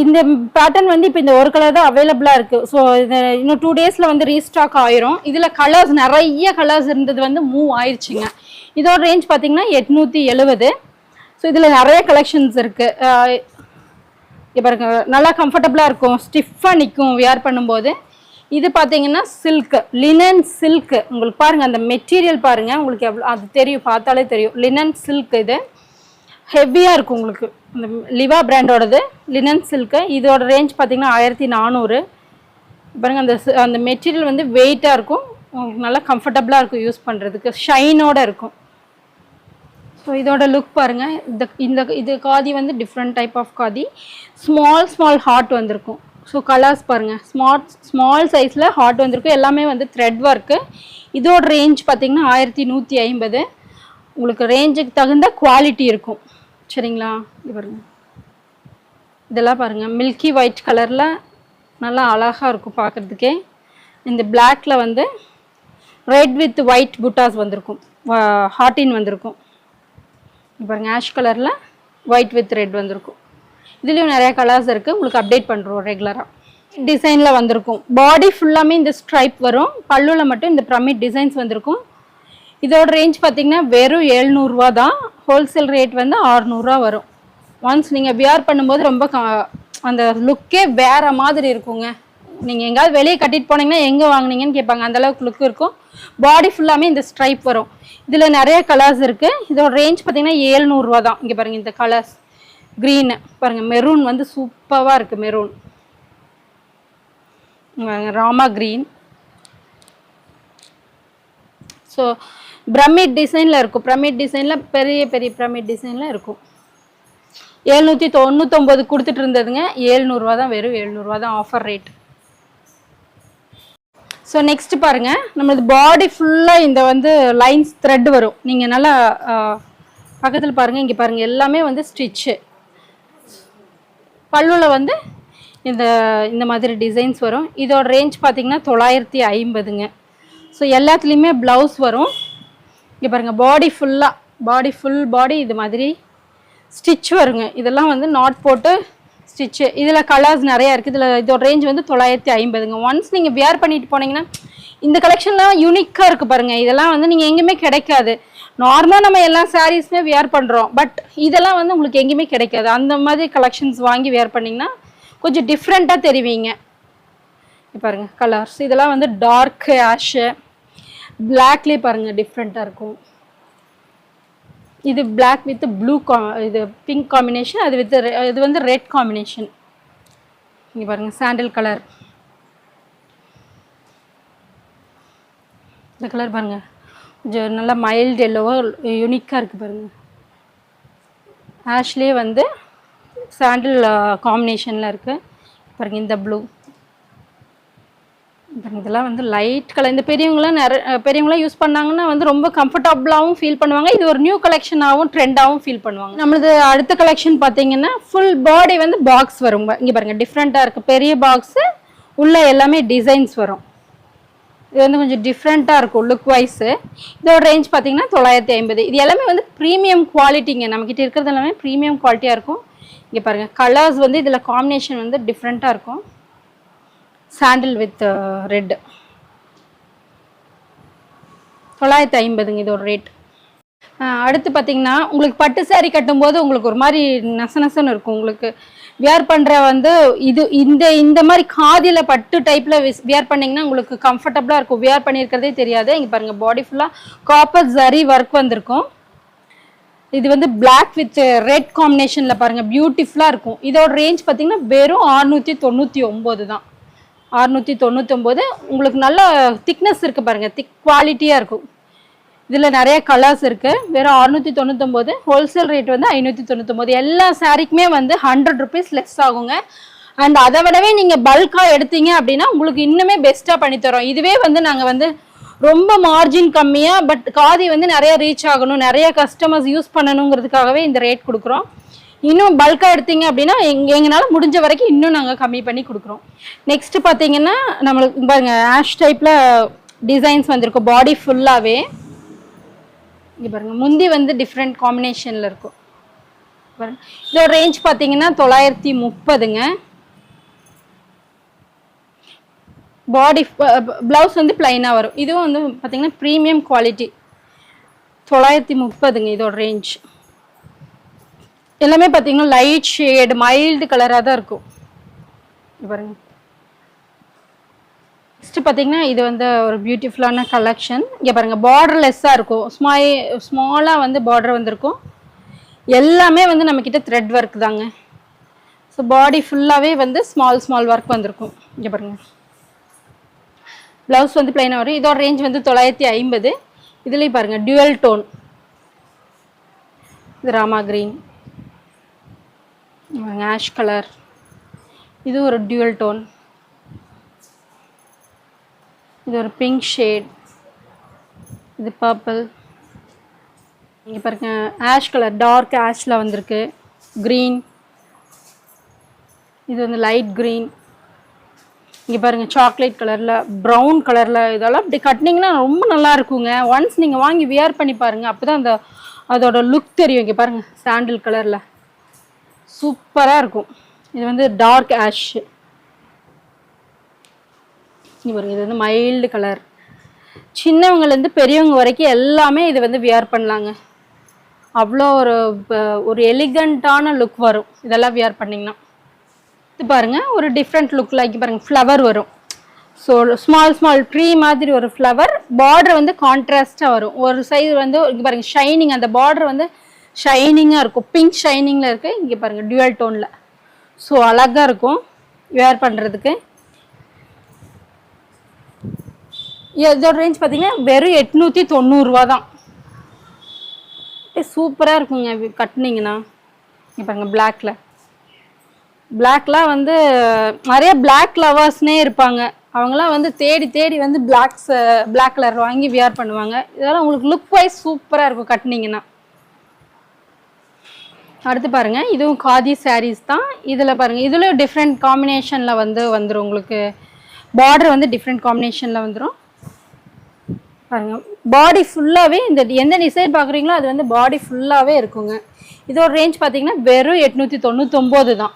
இந்த பேட்டர்ன் வந்து இப்போ இந்த ஒரு கலர் தான் அவைலபிளாக இருக்குது. ஸோ இது இன்னும் 2 daysல வந்து ரீஸ்டாக் ஆயிரும். இதில் கலர்ஸ் நிறைய கலர்ஸ் இருந்தது வந்து மூவ் ஆயிடுச்சுங்க. இதோட ரேஞ்ச் பார்த்தீங்கன்னா 870. ஸோ இதில் நிறைய கலெக்ஷன்ஸ் இருக்குது. இப்போ பாருங்க, நல்லா கம்ஃபர்டபுளாக இருக்கும், ஸ்டிஃபாக நிற்கும் வியர் பண்ணும்போது. இது பார்த்தீங்கன்னா சில்க், லினன் சில்க். உங்களுக்கு பாருங்கள், அந்த மெட்டீரியல் பாருங்கள், உங்களுக்கு எவ்வளோ அது தெரியும், பார்த்தாலே தெரியும். லினன் சில்க், இது ஹெவியாக இருக்கும் உங்களுக்கு. இந்த லிவா பிராண்டோடது லினன் சில்க்கு. இதோட ரேஞ்ச் பார்த்தீங்கன்னா 1400. பாருங்கள், அந்த மெட்டீரியல் வந்து வெயிட்டாக இருக்கும், நல்லா கம்ஃபர்டபுளாக இருக்கும் யூஸ் பண்ணுறதுக்கு, ஷைனோடு இருக்கும். ஸோ இதோட லுக் பாருங்கள். இது காதி வந்து different type of khadi, small heart வந்திருக்கும். ஸோ கலர்ஸ் பாருங்கள், ஸ்மால் சைஸில் ஹார்ட் வந்திருக்கும். எல்லாமே வந்து த்ரெட் ஒர்க்கு. இதோட ரேஞ்ச் பார்த்திங்கன்னா 1150. உங்களுக்கு ரேஞ்சுக்கு தகுந்த குவாலிட்டி இருக்கும், சரிங்களா? இது பாருங்கள், இதெல்லாம் பாருங்கள், மில்கி ஒயிட் கலரில் நல்லா அழகாக இருக்கும் பார்க்குறதுக்கே. இந்த பிளாக்ல வந்து ரெட் வித் ஒயிட் புட்டாஸ் வந்திருக்கும், ஹார்டின் வந்திருக்கும். பாருங்க, ஆஷ் கலரில் ஒயிட் வித் ரெட் வந்திருக்கும். இதுலேயும் நிறைய கலர்ஸ் இருக்குது, உங்களுக்கு அப்டேட் பண்ணுறோம் ரெகுலராக. டிசைனில் வந்திருக்கும், பாடி ஃபுல்லாமே இந்த ஸ்ட்ரைப் வரும், பல்லுவில் மட்டும் இந்த பிரமிட் டிசைன்ஸ் வந்திருக்கும். இதோட ரேஞ்ச் பார்த்திங்கன்னா வெறும் 700 ரூபா தான். ஹோல்சேல் ரேட் வந்து 600 வரும். ஒன்ஸ் நீங்கள் வியர் பண்ணும்போது ரொம்ப அந்த லுக்கே வேறு மாதிரி இருக்குங்க. நீங்கள் எங்கேயாவது வெளியே கட்டிட்டு போனீங்கன்னா எங்கே வாங்கினீங்கன்னு கேட்பாங்க, அந்தளவுக்கு லுக் இருக்கும். பாடி ஃபுல்லாமே இந்த ஸ்ட்ரைப் வரும். இதில் நிறைய கலர்ஸ் இருக்குது. இதோட ரேஞ்ச் பார்த்தீங்கன்னா 700 ரூபா தான். இங்கே பாருங்கள், இந்த கலர்ஸ் க்ரீனு பாருங்கள், மெரூன் வந்து சூப்பராக இருக்குது. Maroon, Rama green. So pyramid டிசைனில் இருக்கும், பிரமிட் டிசைனில் பெரிய பிரமிட் டிசைனில் இருக்கும். 799 கொடுத்துட்டு இருந்ததுங்க, 700 ரூபா தான், வெறும் 700 ரூபா தான் ஆஃபர் ரேட். ஸோ நெக்ஸ்ட் பாருங்கள், நம்மளது பாடி ஃபுல்லாக இந்த வந்து லைன்ஸ் த்ரெட் வரும். நீங்கள் நல்லா பக்கத்தில் பாருங்கள், இங்கே பாருங்கள், எல்லாமே வந்து ஸ்டிச்சு. பல்லுவில் வந்து இந்த மாதிரி டிசைன்ஸ் வரும். இதோட ரேஞ்ச் பார்த்திங்கன்னா 950ங்க. ஸோ எல்லாத்துலேயுமே ப்ளவுஸ் வரும். இங்கே பாருங்கள், ஃபுல் பாடி இது மாதிரி ஸ்டிச் வருங்க. இதெல்லாம் வந்து நாட் போட்டு ஸ்டிச்சு. இதில் கலர்ஸ் நிறையா இருக்குது. இதோட ரேஞ்ச் வந்து 950ங்க. ஒன்ஸ் நீங்கள் வியர் பண்ணிட்டு போனீங்கன்னா இந்த கலெக்ஷன்லாம் யூனிக்காக இருக்குது பாருங்கள். இதெல்லாம் வந்து நீங்கள் எங்கேயுமே கிடைக்காது. நார்மலாக நம்ம எல்லா சாரீஸுமே வியர் பண்ணுறோம், பட் இதெல்லாம் வந்து உங்களுக்கு எங்கேயுமே கிடைக்காது. அந்த மாதிரி கலெக்ஷன்ஸ் வாங்கி வியர் பண்ணிங்கன்னா கொஞ்சம் டிஃப்ரெண்ட்டாக தெரிவிங்க. பாருங்கள் கலர்ஸ் இதெல்லாம் வந்து டார்க் ஆஷு, பிளாக்லேயே பாருங்கள் டிஃப்ரெண்ட்டாக இருக்கும். இது பிளாக் வித் ப்ளூ இது பிங்க் காம்பினேஷன், அது வித் இது வந்து ரெட் காம்பினேஷன். இங்கே பாருங்கள் சாண்டில் கலர். இந்த கலர் பாருங்கள் கொஞ்சம் நல்லா மைல்டு எல்லோவோ யூனிக்காக இருக்குது பாருங்கள். ஆஷ்லேயே வந்து சாண்டில் காம்பினேஷனில் இருக்குது பாருங்கள். இந்த ப்ளூ இதெல்லாம் வந்து லைட் கலர். இந்த பெரியவங்களாம் யூஸ் பண்ணாங்கன்னா வந்து ரொம்ப கம்ஃபர்டபுளாகவும் ஃபீல் பண்ணுவாங்க. இது ஒரு நியூ கலெக்ஷனாகவும் ட்ரெண்டாகவும் ஃபீல் பண்ணுவாங்க. நம்மளது அடுத்த கலெக்ஷன் பார்த்தீங்கன்னா ஃபுல் பாடி வந்து பாக்ஸ் வரும். இங்கே பாருங்கள் டிஃப்ரெண்ட்டாக இருக்குது. பெரிய பாக்ஸு உள்ள எல்லாமே டிசைன்ஸ் வரும். இது வந்து கொஞ்சம் டிஃப்ரெண்ட்டாக இருக்கும் லுக் வைஸு. இதோட ரேஞ்ச் பார்த்தீங்கன்னா 950. இது எல்லாமே வந்து ப்ரீமியம் குவாலிட்டிங்க. நம்மக்கிட்ட இருக்கிறது எல்லாமே ப்ரீமியம் குவாலிட்டியாக இருக்கும். இங்கே பாருங்கள் கலர்ஸ் வந்து இதில் காம்பினேஷன் வந்து டிஃப்ரெண்ட்டாக இருக்கும். சாண்டில் வித் ரெட் 950 இதோட ரேட். அடுத்து பார்த்தீங்கன்னா உங்களுக்கு பட்டு சாரீ கட்டும்போது உங்களுக்கு ஒரு மாதிரி நசநசன்னு இருக்கும். உங்களுக்கு வியர் பண்ணுற வந்து இந்த மாதிரி காதியில் பட்டு டைப்பில் வியர் பண்ணிங்கன்னா உங்களுக்கு கம்ஃபர்டபுளாக இருக்கும். வியர் பண்ணியிருக்கிறதே தெரியாது. இங்கே பாருங்கள் பாடி ஃபுல்லாக காப்பர் ஜரி ஒர்க் வந்திருக்கும். இது வந்து பிளாக் வித் ரெட் காம்பினேஷனில் பாருங்கள் பியூட்டிஃபுல்லாக இருக்கும். இதோட ரேஞ்ச் பார்த்தீங்கன்னா வெறும் 699 தான். 699. உங்களுக்கு நல்ல திக்னஸ் இருக்குது பாருங்கள், திக் குவாலிட்டியாக இருக்கும். இதில் நிறைய கலர்ஸ் இருக்குது. வெறும் 699. ஹோல்சேல் ரேட் வந்து 599. எல்லா சாரீக்குமே வந்து 100 rupees லெஸ் ஆகுங்க. அண்ட் அதை விடவே நீங்கள் பல்காக எடுத்தீங்க அப்படின்னா உங்களுக்கு இன்னுமே பெஸ்ட்டாக பண்ணித்தரோம். இதுவே வந்து நாங்கள் வந்து ரொம்ப மார்ஜின் கம்மியாக பட் காதி வந்து நிறைய ரீச் ஆகணும், நிறைய கஸ்டமர்ஸ் யூஸ் பண்ணணுங்கிறதுக்காகவே இந்த ரேட் கொடுக்குறோம். இன்னும் பல்காக எடுத்தீங்க அப்படின்னா எங்களால் முடிஞ்ச வரைக்கும் இன்னும் நாங்கள் கம்மி பண்ணி கொடுக்குறோம். நெக்ஸ்ட் பார்த்தீங்கன்னா நம்மளுக்கு பாருங்க ஆஷ் டைப்பில் டிசைன்ஸ் வந்திருக்கும் பாடி ஃபுல்லாகவே. இங்கே பாருங்கள் முந்தி வந்து டிஃப்ரெண்ட் காம்பினேஷனில் இருக்கும் பாருங்க. இதோட ரேஞ்ச் பார்த்தீங்கன்னா 930ங்க. பாடி ப்ளவுஸ் வந்து பிளைனாக வரும். இதுவும் வந்து பார்த்தீங்கன்னா ப்ரீமியம் குவாலிட்டி 930ங்க இதோட ரேஞ்ச். எல்லாமே பார்த்தீங்கன்னா லைட் ஷேடு மைல்டு கலராக தான் இருக்கும். பாருங்க நெக்ஸ்ட் பார்த்தீங்கன்னா இது வந்து ஒரு பியூட்டிஃபுல்லான கலெக்ஷன். இங்கே பாருங்கள் பார்டர்லெஸ்ஸாக இருக்கும். ஸ்மாலாக வந்து பார்டர் வந்திருக்கும். எல்லாமே வந்து நம்மக்கிட்ட த்ரெட் ஒர்க் தாங்க. ஸோ பாடி ஃபுல்லாகவே வந்து ஸ்மால் ஒர்க் வந்திருக்கும். இங்கே பாருங்கள் ப்ளவுஸ் வந்து பிளைனாக வரும். இதோட ரேஞ்ச் வந்து 950. இதுலேயும் பாருங்கள் டியூவல் டோன். இது ராமா கிரீன், ஆஷ் கலர், இது ஒரு டியூவல் டோன், இது ஒரு பிங்க் ஷேட், இது பர்பிள். இங்கே பாருங்க ஆஷ் கலர் டார்க் ஆஷில் வந்திருக்கு. க்ரீன், இது வந்து லைட் க்ரீன். இங்கே பாருங்கள் சாக்லேட் கலரில், ப்ரௌன் கலரில். இதெல்லாம் இப்படி கட்டினீங்கன்னா ரொம்ப நல்லா இருக்குங்க. ஒன்ஸ் நீங்கள் வாங்கி வியர் பண்ணி பாருங்கள், அப்போ தான் அதோட லுக் தெரியும். இங்கே பாருங்கள் சாண்டில் கலரில் சூப்பராக இருக்கும். இது வந்து டார்க் ஆஷ். இங்கே பாருங்கள் இது வந்து மைல்டு கலர். சின்னவங்கலேருந்து பெரியவங்க வரைக்கும் எல்லாமே இது வந்து வியர் பண்ணலாங்க. அவ்வளோ ஒரு எலிகண்ட்டான லுக் வரும் இதெல்லாம் வியர் பண்ணிங்கன்னா. இது பாருங்கள் ஒரு டிஃப்ரெண்ட் லுக்கில். இங்கே பாருங்கள் ஃப்ளவர் வரும். ஸோ ஸ்மால் ட்ரீ மாதிரி ஒரு ஃப்ளவர். பார்டர் வந்து கான்ட்ராஸ்டாக வரும். ஒரு சைடு வந்து இங்கே பாருங்கள் ஷைனிங், அந்த பார்டர் வந்து ஷைனிங்காக இருக்கும். பிங்க் ஷைனிங்கில் இருக்குது. இங்கே பாருங்கள் டியூவல் டோனில். ஸோ அழகாக இருக்கும் வியர் பண்ணுறதுக்கு. இதோட ரேஞ்ச் பார்த்தீங்கன்னா வெறும் 890 தான். சூப்பராக இருக்குங்க கட்டினீங்கன்னா. இங்கே பாருங்கள் பிளாக்லாம் வந்து நிறைய பிளாக் லவர்ஸ்னே இருப்பாங்க. அவங்களாம் வந்து தேடி வந்து பிளாக் கலர் வாங்கி வியர் பண்ணுவாங்க. இதெல்லாம் உங்களுக்கு லுக் வைஸ் சூப்பராக இருக்கும் கட்டினீங்கன்னா. அடுத்து பாருங்கள் இதுவும் காதி சாரீஸ் தான். இதில் பாருங்கள் இதுலேயும் டிஃப்ரெண்ட் காம்பினேஷனில் வந்துடும். உங்களுக்கு பார்டர் வந்து டிஃப்ரெண்ட் காம்பினேஷனில் வந்துடும். பாருங்கள் பாடி ஃபுல்லாகவே எந்த டிசைன் பார்க்குறீங்களோ அது வந்து பாடி ஃபுல்லாகவே இருக்குங்க. இதோட ரேஞ்ச் பார்த்தீங்கன்னா வெறும் 899 தான்.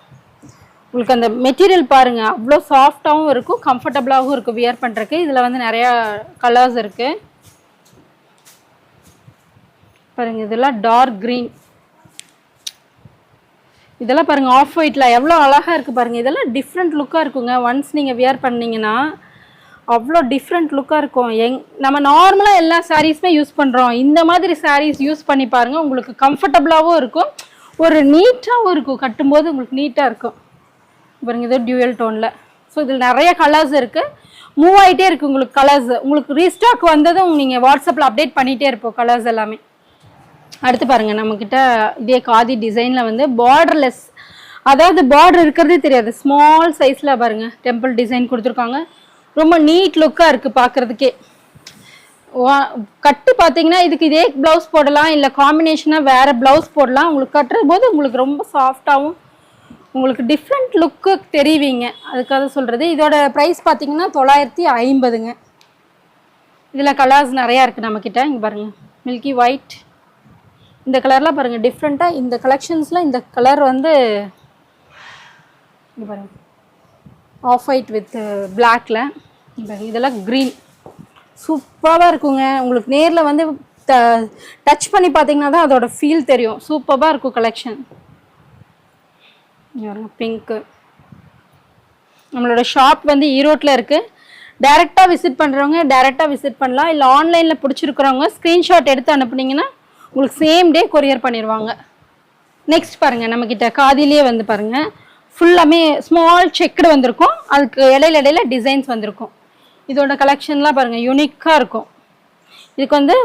உங்களுக்கு அந்த மெட்டீரியல் பாருங்க அவ்வளோ சாஃப்டாகவும் இருக்கும், கம்ஃபர்டபுளாகவும் இருக்கும் வியர் பண்ணுறதுக்கு. இதில் வந்து நிறையா கலர்ஸ் இருக்கு பாருங்க. இதெல்லாம் டார்க் க்ரீன், இதெல்லாம் பாருங்க ஆஃப் ஒயிட்ல எவ்வளோ அழகாக இருக்குது பாருங்க. இதெல்லாம் டிஃப்ரெண்ட் லுக்காக இருக்குங்க. ஒன்ஸ் நீங்கள் வியர் பண்ணீங்கன்னா அவ்வளோ டிஃப்ரெண்ட் லுக்காக இருக்கும். நம்ம நார்மலாக எல்லா சாரீஸுமே யூஸ் பண்ணுறோம், இந்த மாதிரி சாரீஸ் யூஸ் பண்ணி பாருங்கள். உங்களுக்கு கம்ஃபர்டபுளாகவும் இருக்கும், ஒரு நீட்டாகவும் இருக்கும், கட்டும்போது உங்களுக்கு நீட்டாக இருக்கும் பாருங்க. இது டியூயல் டோனில். ஸோ இதில் நிறைய கலர்ஸ் இருக்குது, மூவ் ஆகிட்டே இருக்குது உங்களுக்கு கலர்ஸ். உங்களுக்கு ரீஸ்டாக் வந்ததும் நீங்கள் வாட்ஸ்அப்பில் அப்டேட் பண்ணிகிட்டே இருப்போம் கலர்ஸ் எல்லாமே. அடுத்து பாருங்கள், நம்மக்கிட்ட இதே காதி டிசைனில் வந்து பார்டர்லெஸ், அதாவது பார்டர் இருக்கிறதே தெரியாது, ஸ்மால் சைஸில் பாருங்கள் டெம்பிள் டிசைன் கொடுத்துருக்காங்க. ரொம்ப நீட் லுக்காக இருக்குது பார்க்குறதுக்கே. கட்டு பார்த்தீங்கன்னா இதுக்கு இதே ப்ளவுஸ் போடலாம், இல்லை காம்பினேஷனாக வேறு ப்ளவுஸ் போடலாம். உங்களுக்கு கட்டுற போது உங்களுக்கு ரொம்ப சாஃப்டாகவும் உங்களுக்கு டிஃப்ரெண்ட் லுக்கு தெரிவிங்க, அதுக்காக சொல்கிறது. இதோட ப்ரைஸ் பார்த்தீங்கன்னா 950ங்க. இதில் கலர்ஸ் நிறையா இருக்குது நம்மக்கிட்ட. இங்கே பாருங்கள் மில்கி ஒயிட், இந்த கலர்லாம் பாருங்கள் டிஃப்ரெண்ட்டாக. இந்த கலெக்ஷன்ஸில் இந்த கலர் வந்து இங்கே பாருங்கள் ஆஃப் ஒயிட் வித் பிளாக்ல. இதெல்லாம் க்ரீன் சூப்பராக இருக்குங்க. உங்களுக்கு நேரில் வந்து டச் பண்ணி பார்த்தீங்கன்னா தான் அதோட ஃபீல் தெரியும். சூப்பராக இருக்கும் கலெக்ஷன். பிங்க்கு, நம்மளோட ஷாப் வந்து ஈரோட்டில் இருக்குது. டைரெக்டாக விசிட் பண்ணுறவங்க டைரெக்டாக விசிட் பண்ணலாம், இல்லை ஆன்லைனில் பிடிச்சிருக்கிறவங்க ஸ்க்ரீன்ஷாட் எடுத்து அனுப்புனீங்கன்னா உங்களுக்கு சேம் டே கொரியர் பண்ணிடுவாங்க. நெக்ஸ்ட் பாருங்கள், நம்மக்கிட்ட காதிலே வந்து பாருங்கள் ஃபுல்லாமே ஸ்மால் செக்குடு வந்திருக்கும், அதுக்கு இடையில டிசைன்ஸ் வந்திருக்கும். இதோட கலெக்ஷன்லாம் பாருங்கள் யூனிக்காக இருக்கும். இதுக்கு வந்து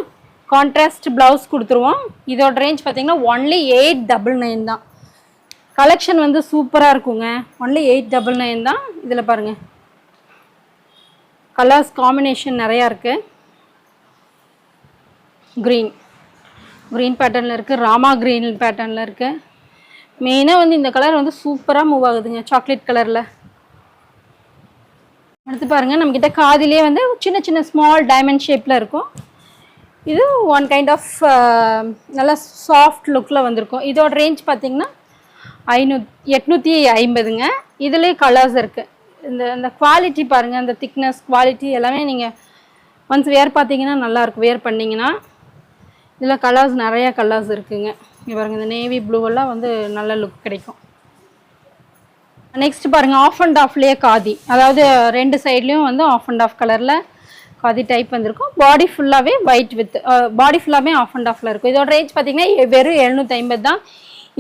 கான்ட்ராஸ்ட் ப்ளவுஸ் கொடுத்துருவோம். இதோட ரேஞ்ச் பார்த்தீங்கன்னா ஒன்லி 899 தான். கலெக்ஷன் வந்து சூப்பராக இருக்குங்க. ஒன்லி 899 தான். இதில் பாருங்கள் கலர்ஸ் காம்பினேஷன் நிறையா இருக்குது. க்ரீன் பேட்டர்னில் இருக்குது, ராமா க்ரீன் பேட்டர்னில் இருக்குது. மெயினாக வந்து இந்த கலர் வந்து சூப்பராக மூவ் ஆகுதுங்க, சாக்லேட் கலரில். அடுத்து பாருங்கள், நம்மக்கிட்ட காதிலே வந்து சின்ன சின்ன ஸ்மால் டைமண்ட் ஷேப்பில் இருக்கும். இது ஒன் கைண்ட் ஆஃப் நல்லா சாஃப்ட் லுக்கில் வந்திருக்கும். இதோட ரேஞ்ச் பார்த்திங்கன்னா 850ங்க. இதுலேயே கலர்ஸ் இருக்குது. இந்த குவாலிட்டி பாருங்கள், இந்த திக்னஸ் குவாலிட்டி எல்லாமே நீங்கள் ஒன்ஸ் வேர் பார்த்தீங்கன்னா நல்லாயிருக்கும் வேர் பண்ணிங்கன்னா. இதில் கலர்ஸ் நிறையா கலர்ஸ் இருக்குதுங்க. இங்கே பாருங்கள், இந்த நேவி ப்ளூவெல்லாம் வந்து நல்ல லுக் கிடைக்கும். நெக்ஸ்ட் பாருங்கள், ஆஃப் அண்ட் ஆஃப்லேயே காதி, அதாவது ரெண்டு சைட்லேயும் வந்து ஆஃப் அண்ட் ஆஃப் கலரில் காதி டைப் வந்திருக்கும். பாடி ஃபுல்லாகவே ஒயிட் வித் பாடி ஃபுல்லாகவே ஆஃப் அண்ட் ஆஃபில் இருக்கும். இதோட ரேஞ்ச் பார்த்தீங்கன்னா வெறும் 750 தான்.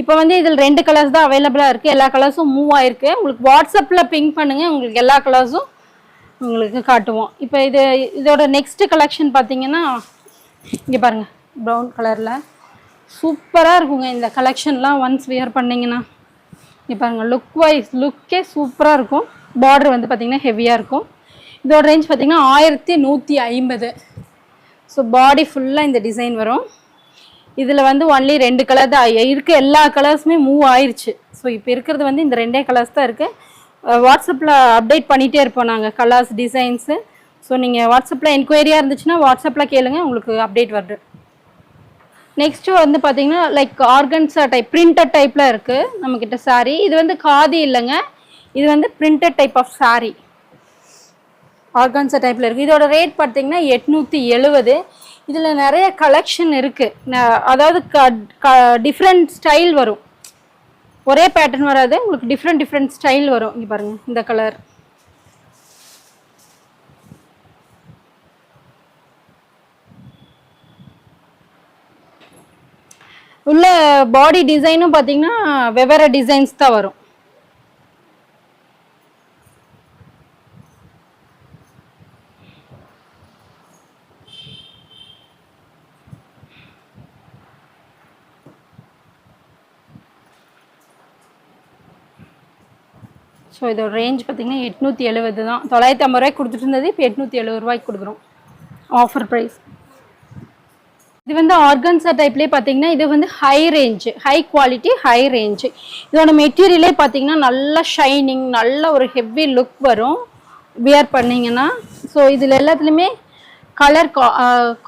இப்போ வந்து இதில் 2 கலர்ஸ் தான் அவைலபிளாக இருக்குது. எல்லா கலர்ஸும் மூவ் ஆகிருக்கு. உங்களுக்கு வாட்ஸ்அப்பில் பிங்க் பண்ணுங்கள், உங்களுக்கு எல்லா கலர்ஸும் உங்களுக்கு காட்டுவோம். இப்போ இதோட நெக்ஸ்ட்டு கலெக்ஷன் பார்த்தீங்கன்னா இங்கே பாருங்கள் ப்ரௌன் கலரில் சூப்பராக இருக்குங்க. இந்த கலெக்ஷன்லாம் ஒன்ஸ் வியர் பண்ணிங்கன்னா இங்கே பாருங்கள் லுக்கே சூப்பராக இருக்கும். பார்டர் வந்து பார்த்திங்கன்னா ஹெவியாக இருக்கும். இதோட ரேஞ்ச் பார்த்திங்கன்னா 1150. ஸோ பாடி ஃபுல்லாக இந்த டிசைன் வரும். இதில் வந்து ஒன்லி 2 கலர் தான் இருக்குது. எல்லா கலர்ஸுமே மூவ் ஆயிடுச்சு. ஸோ இப்போ இருக்கிறது வந்து இந்த 2 கலர்ஸ் தான் இருக்குது. வாட்ஸ்அப்பில் அப்டேட் பண்ணிகிட்டே இருப்போம் நாங்கள் கலர்ஸ் டிசைன்ஸு. ஸோ நீங்கள் வாட்ஸ்அப்பில் என்கொயரியாக இருந்துச்சுன்னா வாட்ஸ்அப்பில் கேளுங்க, உங்களுக்கு அப்டேட் வருது. நெக்ஸ்ட்டு வந்து பார்த்திங்கன்னா லைக் ஆர்கன்ஸா டைப் பிரிண்டட் டைப்பில் இருக்குது நம்மக்கிட்ட சாரீ. இது வந்து காதி இல்லைங்க, இது வந்து printed type of sari. Organza டைப்பில் இருக்குது. இதோட ரேட் பார்த்திங்கன்னா 870. இதில் நிறைய கலெக்ஷன் இருக்குது. அதாவது டிஃப்ரெண்ட் ஸ்டைல் வரும், ஒரே பேட்டர்ன் வராது, உங்களுக்கு டிஃப்ரெண்ட் ஸ்டைல் வரும். இங்கே பாருங்கள் இந்த கலர், உள்ள பாடி டிசைனும் பார்த்தீங்கன்னா வெவ்வேறு டிசைன்ஸ் தான் வரும். ஸோ இதோட ரேஞ்ச் பார்த்தீங்கன்னா 870 தான். 950 ரூபாய்க்கு கொடுத்துட்டு இருந்தது, இப்போ 870 ரூபாய்க்கு கொடுக்குறோம் ஆஃபர் ப்ரைஸ். இது வந்து ஆர்கன்ஸா டைப்லேயே பார்த்தீங்கன்னா இது வந்து high range, high quality, high range. இதோட மெட்டீரியலே பார்த்தீங்கன்னா நல்லா ஷைனிங், நல்ல ஒரு ஹெவி லுக் வரும் வியர் பண்ணிங்கன்னா. ஸோ இதில் எல்லாத்துலேயுமே கலர்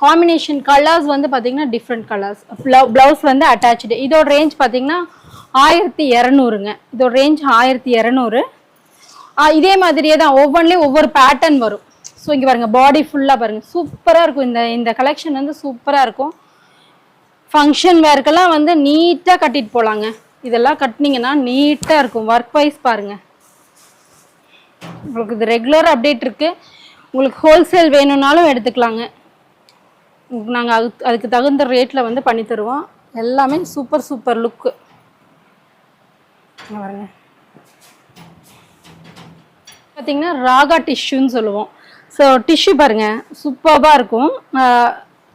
காம்பினேஷன் கலர்ஸ் வந்து பார்த்தீங்கன்னா டிஃப்ரெண்ட் கலர்ஸ். ப்ளவுஸ் வந்து அட்டாச்சு. இதோட ரேஞ்ச் பார்த்தீங்கன்னா 1200ங்க. இதோட ரேஞ்ச் 1200. இதே மாதிரியே தான் ஒவ்வொன்றிலையும் ஒவ்வொரு பேட்டர்ன் வரும். ஸோ இங்கே பாருங்க, பாடி ஃபுல்லாக பாருங்க, சூப்பராக இருக்கும். இந்த கலெக்ஷன் வந்து சூப்பராக இருக்கும். ஃபங்க்ஷன் வேர்க்கெல்லாம் வந்து நீட்டாக கட்டிட்டு போகலாங்க. இதெல்லாம் கட்டினீங்கன்னா நீட்டாக இருக்கும். ஒர்க் வைஸ் பாருங்க. உங்களுக்கு இது ரெகுலர் அப்டேட் இருக்கு. உங்களுக்கு ஹோல்சேல் வேணும்னாலும் எடுத்துக்கலாங்க. நாங்கள் அதுக்கு தகுந்த ரேட்டில் வந்து பண்ணி தருவோம். எல்லாமே சூப்பர் சூப்பர் லுக்கு பாருங்க. பார்த்தீங்கன்னா ராகா டிஷ்யூன்னு சொல்லுவோம். ஸோ டிஷ்யூ பாருங்க, சூப்பராக இருக்கும்.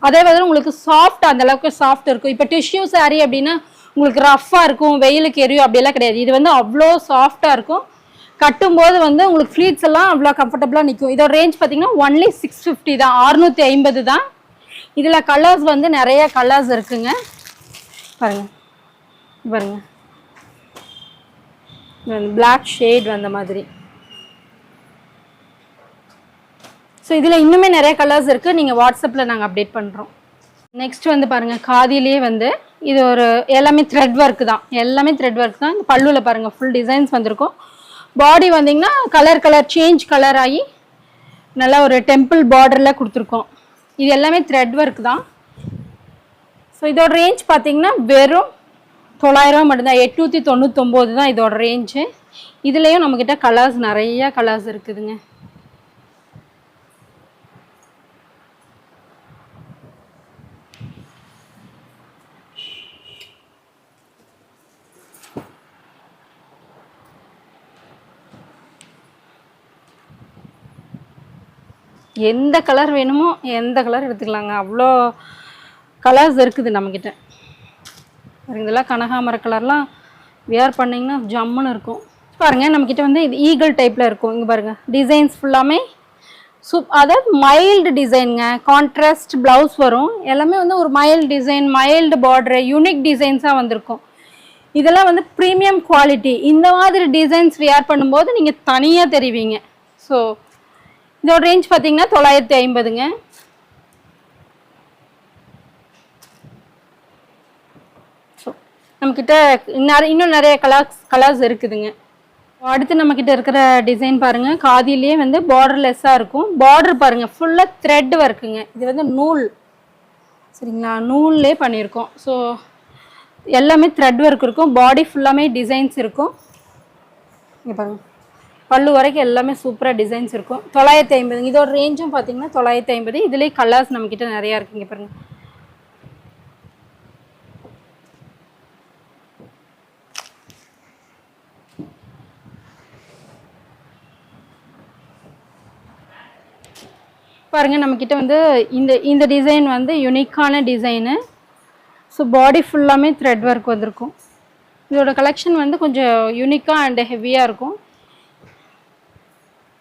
அதே மாதிரி உங்களுக்கு சாஃப்ட், அந்த அளவுக்கு சாஃப்ட் இருக்கும். இப்போ டிஷ்யூ சாரீ அப்படின்னா உங்களுக்கு ரஃப்பாக இருக்கும், வெயிலுக்கு எரியும், அப்படியெல்லாம் கிடையாது. இது வந்து அவ்வளோ சாஃப்டாக இருக்கும். கட்டும்போது வந்து உங்களுக்கு ஃப்ளீட்ஸ் எல்லாம் அவ்வளோ கம்ஃபர்டபுளாக நிற்கும். இதோட ரேஞ்ச் பார்த்தீங்கன்னா ஒன்லி 650 தான், 650 தான். இதில் கலர்ஸ் வந்து நிறைய கலர்ஸ் இருக்குங்க. பாருங்க பாருங்க, பிளாக் ஷேட் வந்த மாதிரி. ஸோ இதில் இன்னுமே நிறைய கலர்ஸ் இருக்குது. நீங்கள் வாட்ஸ்அப்பில் நாங்கள் அப்டேட் பண்ணுறோம். நெக்ஸ்ட் வந்து பாருங்கள், காதிலே வந்து இது ஒரு எல்லாமே த்ரெட் ஒர்க் தான். எல்லாமே த்ரெட் ஒர்க் தான். இந்த பல்லுவில் பாருங்கள், ஃபுல் டிசைன்ஸ் வந்திருக்கும். பாடி வந்தீங்கன்னா கலர் சேஞ்ச் கலர் ஆகி நல்லா ஒரு டெம்பிள் பார்டரில் கொடுத்துருக்கோம். இது எல்லாமே த்ரெட் ஒர்க் தான். ஸோ இதோட ரேஞ்ச் பார்த்தீங்கன்னா வெறும் 900 மட்டும்தான். 899 தான் இதோட ரேஞ்சு. இதுலேயும் நம்மக்கிட்ட கலர்ஸ் நிறைய கலர்ஸ் இருக்குதுங்க. எந்த கலர் வேணுமோ எந்த கலர் எடுத்துக்கலாங்க. அவ்வளோ கலர்ஸ் இருக்குது நம்மக்கிட்ட. இதெல்லாம் கனகாமர கலர்லாம் வியர் பண்ணிங்கன்னா ஜம்முன்னு இருக்கும். பாருங்கள், நம்மக்கிட்ட வந்து இது ஈகிள் டைப்பில் இருக்கும். இங்கே பாருங்கள், டிசைன்ஸ் ஃபுல்லாமே அதாவது மைல்டு டிசைனுங்க. கான்ட்ராஸ்ட் ப்ளவுஸ் வரும். எல்லாமே வந்து ஒரு mild design, mild border, unique டிசைன்ஸாக வந்திருக்கும். இதெல்லாம் வந்து ப்ரீமியம் குவாலிட்டி. இந்த மாதிரி டிசைன்ஸ் வியர் பண்ணும்போது நீங்கள் தனியாக தெரிவிங்க. ஸோ இதோட ரேஞ்ச் பார்த்தீங்கன்னா 950ங்க. ஸோ நம்மக்கிட்ட இன்னும் நிறைய கலர்ஸ் இருக்குதுங்க. அடுத்து நம்மக்கிட்ட இருக்கிற டிசைன் பாருங்கள், காதிலே வந்து பார்டர்லெஸ்ஸாக இருக்கும். பார்டர் பாருங்கள், ஃபுல்லாக த்ரெட் ஒர்க்குங்க. இது வந்து நூல், சரிங்களா, நூல்லே பண்ணியிருக்கோம். ஸோ எல்லாமே த்ரெட் ஒர்க் இருக்கும். பாடி ஃபுல்லாமே டிசைன்ஸ் இருக்கும். இங்கே பாருங்கள், பல்லு வரைக்கும் எல்லாமே சூப்பராக டிசைன்ஸ் இருக்கும். 950. இதோட ரேஞ்சும் பார்த்தீங்கன்னா 950. இதுலேயே கலர்ஸ் நம்மக்கிட்ட நிறையா இருக்குங்க. பாருங்கள், பாருங்கள் நம்மக்கிட்ட வந்து இந்த டிசைன் வந்து யூனிக்கான டிசைனு. ஸோ பாடி ஃபுல்லாமே த்ரெட் ஒர்க் வந்திருக்கும். இதோட கலெக்ஷன் வந்து கொஞ்சம் யூனிக்காக அண்ட் ஹெவியாக இருக்கும்.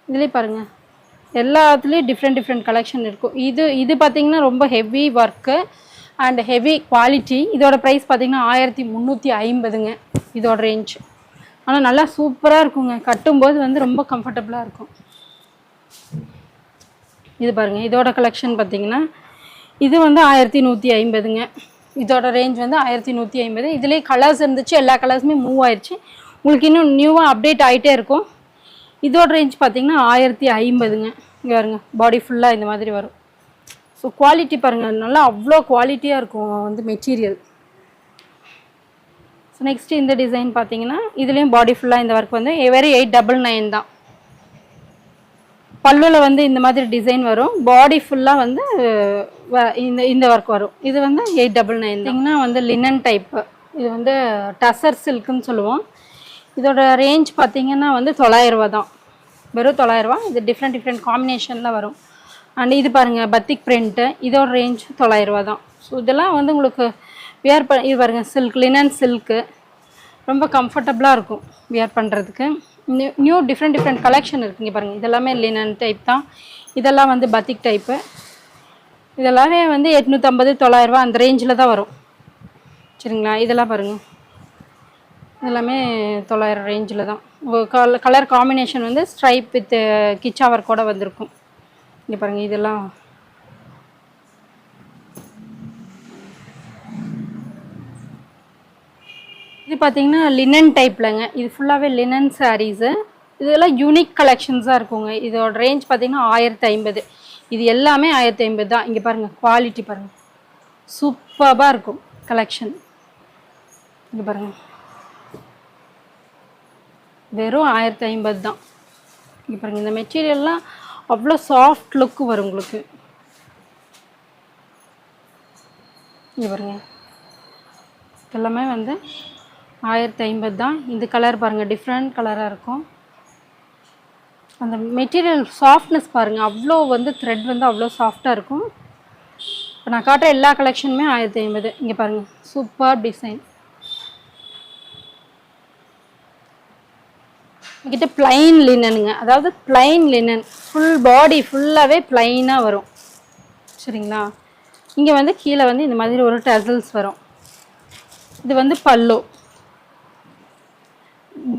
இதுலேயே பாருங்கள், எல்லாத்துலேயும் டிஃப்ரெண்ட் கலெக்ஷன் இருக்கும். இது பார்த்திங்கன்னா ரொம்ப heavy work and heavy quality. இதோட ப்ரைஸ் பார்த்திங்கன்னா 1350ங்க இதோட ரேஞ்ச். ஆனால் நல்லா சூப்பராக இருக்குங்க. கட்டும்போது வந்து ரொம்ப கம்ஃபர்டபுளாக இருக்கும். இது பாருங்கள், இதோட கலெக்ஷன் பார்த்திங்கன்னா இது வந்து 1150ங்க. இதோட ரேஞ்ச் வந்து 1150. இதுலேயே கலர்ஸ் இருந்துச்சு, எல்லா கலர்ஸுமே மூவ் ஆயிடுச்சு. உங்களுக்கு இன்னும் நியூவாக அப்டேட் ஆகிட்டே இருக்கும். இதோட ரேஞ்ச் பார்த்திங்கன்னா 1050ங்க. இங்கே பாருங்க, பாடி ஃபுல்லாக இந்த மாதிரி வரும். ஸோ குவாலிட்டி பாருங்கள், நல்லா அவ்வளோ குவாலிட்டியாக இருக்கும் வந்து மெட்டீரியல். ஸோ நெக்ஸ்ட்டு இந்த டிசைன் பார்த்தீங்கன்னா இதுலேயும் பாடி ஃபுல்லாக இந்த ஒர்க் வந்து வெறும் 899 தான். பல்லுவில் வந்து இந்த மாதிரி டிசைன் வரும். பாடி ஃபுல்லாக வந்து இந்த ஒர்க் வரும். இது வந்து 899 வந்து லினன் டைப்பு. இது வந்து டசர் சில்க்குன்னு சொல்லுவோம். இதோட ரேஞ்ச் பார்த்திங்கன்னா வந்து 900 ரூபா தான், வெறும் 900 ரூபா. இது டிஃப்ரெண்ட் காம்பினேஷனில் வரும். அண்ட் இது பாருங்கள், பத்திக் பிரிண்ட்டு. இதோட ரேஞ்ச் 900 ரூபா தான். ஸோ இதெல்லாம் வந்து உங்களுக்கு வியர் இது பாருங்கள், சில்க், லினன் சில்க்கு, ரொம்ப கம்ஃபர்டபுளாக இருக்கும் வியர் பண்ணுறதுக்கு. நியூ டிஃப்ரெண்ட் கலெக்ஷன் இருக்குங்க. பாருங்கள், இதெல்லாமே லினன் டைப் தான். இதெல்லாம் வந்து பத்திக் டைப்பு. இதெல்லாமே வந்து 850 900 ரூபா அந்த ரேஞ்சில் தான் வரும், சரிங்களா. இதெல்லாம் பாருங்கள், எல்லாமே 900 ரேஞ்சில் தான். கலர் காம்பினேஷன் வந்து ஸ்ட்ரைப் வித் கிச்சா ஒர்க்கோட வந்திருக்கும். இங்கே பாருங்கள், இதெல்லாம் இது பார்த்தீங்கன்னா லினன் டைப்லங்க. இது ஃபுல்லாகவே லினன் சாரீஸு. இதெல்லாம் யூனிக் கலெக்ஷன்ஸாக இருக்குங்க. இதோட ரேஞ்ச் பார்த்தீங்கன்னா 1050. இது எல்லாமே 1050 தான். இங்கே பாருங்கள், குவாலிட்டி பாருங்கள், சூப்பராக இருக்கும் கலெக்ஷன். இங்கே பாருங்கள், வெறும் 1050 தான். இங்கே பாருங்கள், இந்த மெட்டீரியல்லாம் அவ்வளோ சாஃப்ட் லுக்கு வரும் உங்களுக்கு. இங்கே பாருங்கள், எல்லாமே வந்து 1050 தான். இந்த கலர் பாருங்கள், டிஃப்ரெண்ட் கலராக இருக்கும். அந்த மெட்டீரியல் சாஃப்ட்னஸ் பாருங்கள், அவ்வளோ வந்து த்ரெட் வந்து அவ்வளோ சாஃப்டாக இருக்கும். இப்போ நான் காட்டுற எல்லா கலெக்ஷனுமே 1050. இங்கே பாருங்கள், சூப்பர் டிசைன். என்கிட்ட பிளைன் லினனுங்க, அதாவது பிளைன் லினன், ஃபுல் பாடி ஃபுல்லாகவே பிளைனாக வரும். சரிங்களா? இங்கே வந்து கீழே வந்து இந்த மாதிரி ஒரு டசல்ஸ் வரும். இது வந்து பல்லு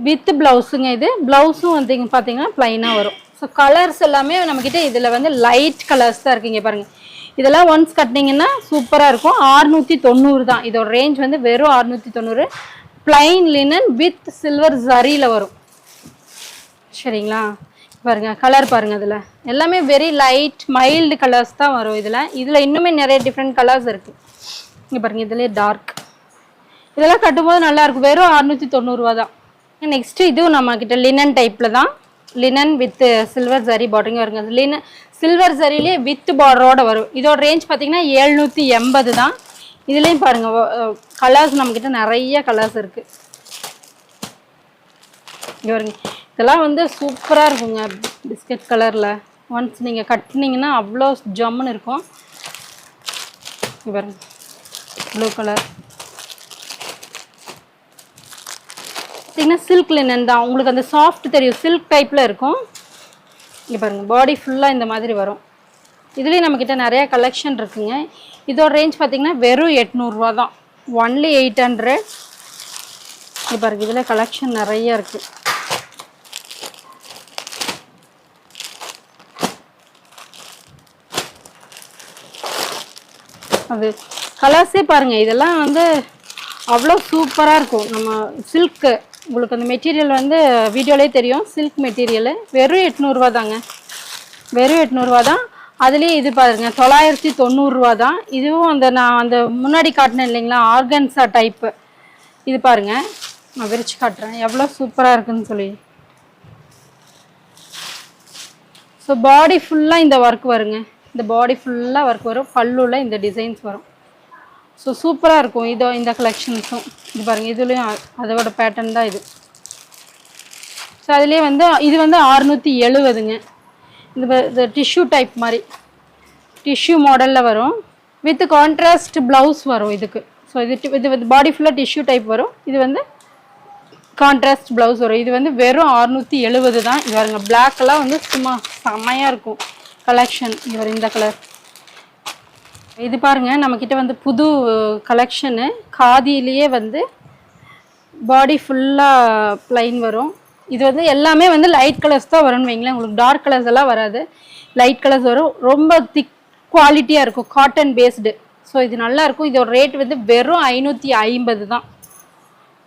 வித் ப்ளவுஸுங்க. இது ப்ளவுஸும் வந்து இங்கே பார்த்தீங்கன்னா ப்ளைனாக வரும். ஸோ கலர்ஸ் எல்லாமே நம்மக்கிட்ட இதில் வந்து லைட் கலர்ஸ் தான் இருக்குங்க. பாருங்கள், இதெல்லாம் ஒன்ஸ் கட்டினீங்கன்னா சூப்பராக இருக்கும். 690 தான் இதோட ரேஞ்ச் வந்து, வெறும் 690. பிளைன் லினன் வித் சில்வர் ஜரியில் வரும். சரிங்களா? பாருங்கள், கலர் பாருங்கள், அதில் எல்லாமே வெரி லைட் மைல்டு கலர்ஸ் தான் வரும். இதில் இன்னுமே நிறைய டிஃப்ரெண்ட் கலர்ஸ் இருக்குது. இங்கே பாருங்கள், இதுலேயே டார்க். இதெல்லாம் கட்டும்போது நல்லாயிருக்கும். வெறும் 690 தான். நெக்ஸ்ட்டு இதுவும் நம்மக்கிட்ட லினன் டைப்பில் தான். லினன் வித் சில்வர் ஜரி பார்டரிங்க வருங்க. லினன் சில்வர் ஜரிலே வித் பார்டரோடு வரும். இதோட ரேஞ்ச் பார்த்தீங்கன்னா 780 தான். இதுலேயும் பாருங்கள், கலர்ஸ் நம்மக்கிட்ட நிறைய கலர்ஸ் இருக்குது. இங்கே வருங்க, இதெல்லாம் வந்து சூப்பராக இருக்குங்க. பிஸ்கட் கலரில் ஒன்ஸ் நீங்கள் கட்டினீங்கன்னா அவ்வளோ ஜம்முன்னு இருக்கும். இங்கே பாருங்க, ப்ளூ கலர். பார்த்தீங்கன்னா சில்க் லினன் தான். உங்களுக்கு அந்த சாஃப்ட் தெரியும், சில்க் டைப்பில் இருக்கும். இங்கே பாருங்கள், பாடி ஃபுல்லாக இந்த மாதிரி வரும். இதுலேயும் நம்மக்கிட்ட நிறையா கலெக்ஷன் இருக்குங்க. இதோட ரேஞ்ச் பார்த்தீங்கன்னா வெறும் 800 தான். ஒன்லி 800. இங்கே பாருங்கள், இதில் கலெக்ஷன் நிறைய இருக்குது. அது கலர்ஸே பாருங்கள், இதெல்லாம் வந்து அவ்வளோ சூப்பராக இருக்கும். நம்ம சில்க்கு, உங்களுக்கு அந்த மெட்டீரியல் வந்து வீடியோலேயே தெரியும், சில்க் மெட்டீரியலு. வெறும் 800 தாங்க, வெறும் 800 தான். அதுலேயே இது பாருங்கள், 990 தான். இதுவும் நான் அந்த முன்னாடி காட்டினேன் இல்லைங்களா, ஆர்கன்ஸா டைப்பு. இது பாருங்கள், நான் விரிச்சு காட்டுறேன் எவ்வளோ சூப்பராக இருக்குன்னு சொல்லி. ஸோ பாடி ஃபுல்லாக இந்த ஒர்க் வருங்க. இந்த பாடி ஃபுல்லாக ஒர்க் வரும். பல்லுவில் இந்த டிசைன்ஸ் வரும். ஸோ சூப்பராக இருக்கும். இந்த கலெக்ஷன்ஸும் இது பாருங்கள், இதுலேயும் அதோட பேட்டர்ன் தான் இது. ஸோ அதுலேயே வந்து இது வந்து 670ங்க. இந்த டிஷ்யூ டைப் மாதிரி டிஷ்யூ மாடலில் வரும். வித் கான்ட்ராஸ்ட் ப்ளவுஸ் வரும் இதுக்கு. ஸோ இது பாடி ஃபுல்லாக டிஷ்யூ டைப் வரும். இது வந்து கான்ட்ராஸ்ட் ப்ளவுஸ் வரும். இது வந்து வெறும் 670 தான். இது பாருங்க, பிளாக்கெல்லாம் வந்து சும்மா செம்மையாக இருக்கும் கலெக்ஷன். இது வரும் இந்த கலர். இது பாருங்கள், நம்மக்கிட்ட வந்து புது கலெக்ஷனு. காதியிலேயே வந்து பாடி ஃபுல்லாக ப்ளைன் வரும். இது வந்து எல்லாமே வந்து லைட் கலர்ஸ் தான் வரும்னு வைங்களேன். உங்களுக்கு டார்க் கலர்ஸ் எல்லாம் வராது, லைட் கலர்ஸ் வரும். ரொம்ப திக் குவாலிட்டியாக இருக்கும், காட்டன் பேஸ்டு. ஸோ இது நல்லாயிருக்கும். இதோட ரேட் வந்து வெறும் 550 தான்.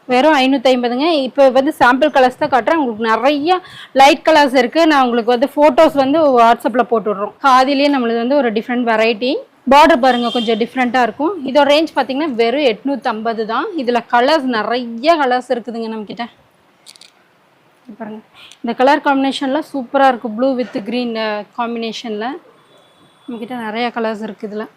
வெறும் 550ங்க. இப்போ வந்து சாம்பிள் கலர்ஸ் தான் காட்டுறேன். உங்களுக்கு நிறைய லைட் கலர்ஸ் இருக்குது. நான் உங்களுக்கு வந்து ஃபோட்டோஸ் வந்து வாட்ஸ்அப்பில் போட்டு விட்றோம். காதிலேயே நம்மளுக்கு வந்து ஒரு டிஃப்ரெண்ட் வெரைட்டி. பார்டர் பாருங்கள், கொஞ்சம் டிஃப்ரெண்ட்டாக இருக்கும். இதோட ரேஞ்ச் பார்த்தீங்கன்னா வெறும் 850 தான். இதில் கலர்ஸ் நிறைய கலர்ஸ் இருக்குதுங்க நம்மக்கிட்ட. பாருங்கள், இந்த கலர் காம்பினேஷனில் சூப்பராக இருக்கும். ப்ளூ வித் க்ரீன் காம்பினேஷனில் நம்மக்கிட்ட நிறைய கலர்ஸ் இருக்குது இதில்.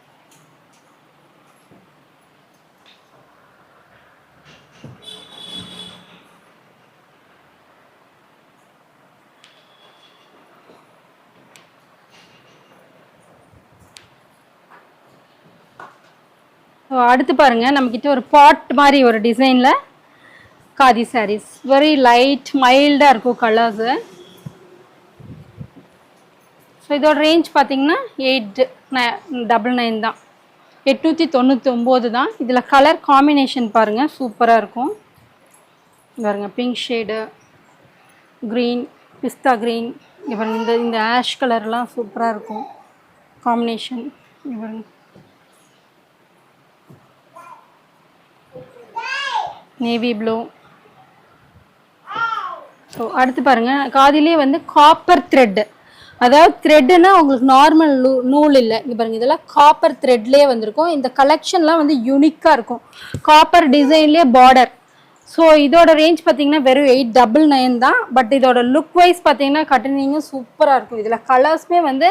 அடுத்து பாருங்கள், நம்மக்கிட்ட ஒரு பாட் மாதிரி ஒரு டிசைனில் காதி சாரீஸ். வெரி லைட் மைல்டாக இருக்கும் கலர்ஸு. ஸோ இதோட ரேஞ்ச் பார்த்தீங்கன்னா 899 தான். 899 தான். இதில் கலர் காம்பினேஷன் பாருங்கள், சூப்பராக இருக்கும். பாருங்கள், பிங்க் ஷேடு, க்ரீன், பிஸ்தா க்ரீன். இங்கே பாருங்கள், இந்த ஆஷ் கலர்லாம் சூப்பராக இருக்கும் காம்பினேஷன். இங்கே பாருங்கள், நேவி ப்ளூ. ஸோ அடுத்து பாருங்கள், காதிலே வந்து காப்பர் த்ரெட்டு, அதாவது த்ரெட்டுன்னா உங்களுக்கு நார்மல் நூல் இல்லை. இங்கே பாருங்கள், இதெல்லாம் காப்பர் த்ரெட்லேயே வந்திருக்கும். இந்த கலெக்ஷன்லாம் வந்து யூனிக்காக இருக்கும். காப்பர் டிசைன்லேயே பார்டர். ஸோ இதோட ரேஞ்ச் பார்த்தீங்கன்னா வெறும் 899 தான். பட் இதோட லுக் வைஸ் பார்த்தீங்கன்னா கட்டினிங்கும் சூப்பராக இருக்கும். இதில் கலர்ஸுமே வந்து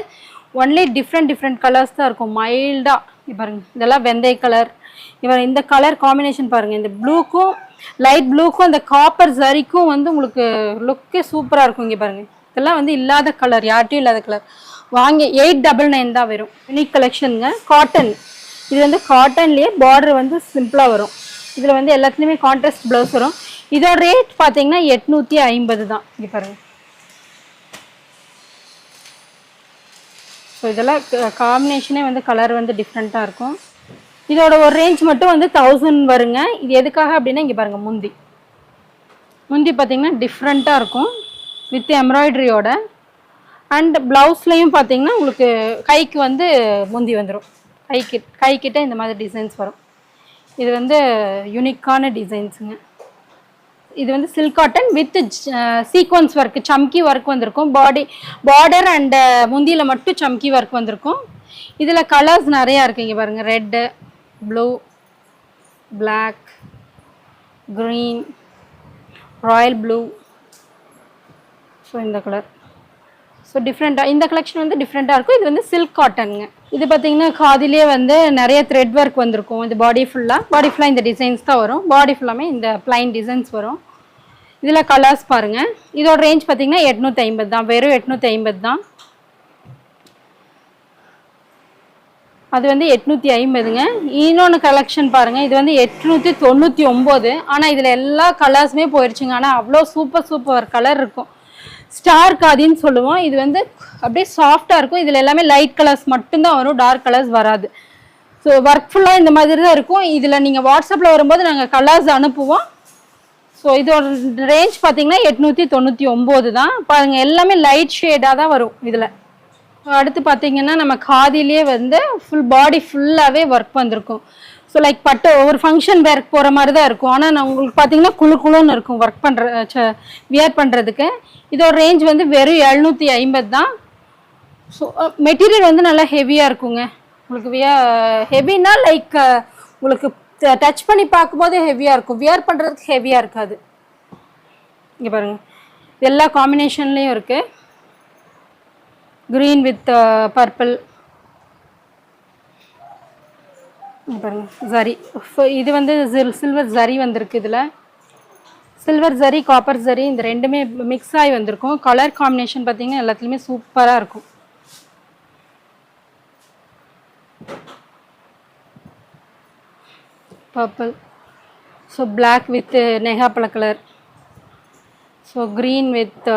ஒன்லி டிஃப்ரெண்ட் கலர்ஸ் தான் இருக்கும், மைல்டாக. இப்போ பாருங்கள், இதெல்லாம் வெந்தய கலர். இவர் இந்த கலர் காம்பினேஷன் பாருங்கள், இந்த ப்ளூக்கும் லைட் ப்ளூக்கும் இந்த காப்பர் சரிக்கும் வந்து உங்களுக்கு லுக்கே சூப்பராக இருக்கும். இங்கே பாருங்கள், இதெல்லாம் வந்து இல்லாத கலர், யார்ட்டையும் இல்லாத கலர். வாங்கி 899 தான் வரும். யூனிக் கலெக்ஷனுங்க. காட்டன், இது வந்து காட்டன்லேயே பார்டர் வந்து சிம்பிளாக வரும். இதில் வந்து எல்லாத்துலேயுமே கான்ட்ராஸ்ட் ப்ளவுஸ் வரும். இதோட ரேட் பார்த்தீங்கன்னா 850 தான். இங்கே பாருங்கள். ஸோ இதெல்லாம் காம்பினேஷனே வந்து கலர் வந்து டிஃப்ரெண்ட்டாக இருக்கும். இதோட ஒரு ரேஞ்ச் மட்டும் வந்து 1000 வருங்க. இது எதுக்காக அப்படின்னா இங்கே பாருங்கள், முந்தி பார்த்தீங்கன்னா டிஃப்ரெண்ட்டாக இருக்கும் வித் எம்ப்ராய்டரியோட. அண்ட் ப்ளவுஸ்லையும் பார்த்தீங்கன்னா உங்களுக்கு கைக்கு வந்து முந்தி வந்துடும். கைக்கிட்ட இந்த மாதிரி டிசைன்ஸ் வரும். இது வந்து யூனிக்கான டிசைன்ஸுங்க. இது வந்து silk cotton with sequins work, chamki work வந்திருக்கும். பார்டர் அண்ட் முந்தியில் மட்டும் சம்கி ஒர்க் வந்திருக்கும். இதில் கலர்ஸ் நிறையா இருக்குது. இங்கே பாருங்கள், red, blue, black, green, royal blue. So இந்த கலர். ஸோ டிஃப்ரெண்ட்டாக இந்த கலெக்ஷன் வந்து டிஃப்ரெண்ட்டாக இருக்கும். இது வந்து சில்க் காட்டனுங்க. இது பார்த்தீங்கன்னா காதிலே வந்து நிறைய த்ரெட் ஒர்க் வந்திருக்கும். இது பாடி ஃபுல்லாக இந்த டிசைன்ஸ் தான் வரும். பாடி ஃபுல்லாமே இந்த பிளைன் டிசைன்ஸ் வரும். இதில் கலர்ஸ் பாருங்கள். இதோட ரேஞ்ச் பார்த்தீங்கன்னா 850 தான், வெறும் 850 தான். அது வந்து 850ங்க. இன்னொன்று கலெக்ஷன் பாருங்கள், இது வந்து 899. ஆனால் இதில் எல்லா கலர்ஸுமே போயிடுச்சுங்க. ஆனால் அவ்வளோ சூப்பர் கலர் இருக்கும். ஸ்டார் காதின்னு சொல்லுவோம். இது வந்து அப்படியே சாஃப்டாக இருக்கும். இதில் எல்லாமே லைட் கலர்ஸ் மட்டும்தான் வரும், டார்க் கலர்ஸ் வராது. ஸோ ஒர்க் ஃபுல்லாக இந்த மாதிரி தான் இருக்கும். இதில் நீங்கள் வாட்ஸ்அப்பில் வரும்போது நாங்கள் கலர்ஸ் அனுப்புவோம். ஸோ இதோட ரேஞ்ச் பார்த்தீங்கன்னா 899 தான். பாருங்கள், எல்லாமே லைட் ஷேடாக தான் வரும் இதில். அடுத்து பார்த்தீங்கன்னா நம்ம காதிலே வந்து ஃபுல் பாடி ஃபுல்லாகவே ஒர்க் வந்திருக்கும். ஸோ லைக் பட்டு ஒரு ஃபங்க்ஷன் வேர்க்கு போகிற மாதிரி தான் இருக்கும். ஆனால் நான் உங்களுக்கு பார்த்தீங்கன்னா குழுன்னு இருக்கும் ஒர்க் வியர் பண்ணுறதுக்கு. இதோட ரேஞ்ச் வந்து வெறும் 750 தான். ஸோ மெட்டீரியல் வந்து நல்லா ஹெவியாக இருக்குங்க. உங்களுக்கு ஹெவினா லைக் உங்களுக்கு டச் பண்ணி பார்க்கும்போது ஹெவியாக இருக்கும், வியர் பண்ணுறதுக்கு ஹெவியாக இருக்காது. இங்கே பாருங்கள், எல்லா காம்பினேஷன்லேயும் இருக்குது. Green with purple. பாருங்க, ஜரி. இது வந்து சில்வர் ஜரி வந்திருக்கு. இதில் சில்வர் ஜரி, காப்பர் ஜரி, இந்த ரெண்டுமே மிக்ஸ் ஆகி வந்திருக்கும். கலர் காம்பினேஷன் பார்த்தீங்கன்னா எல்லாத்துலேயுமே சூப்பராக இருக்கும். பர்பிள், ஸோ பிளாக் வித் நெகாப்பழ colour, so green with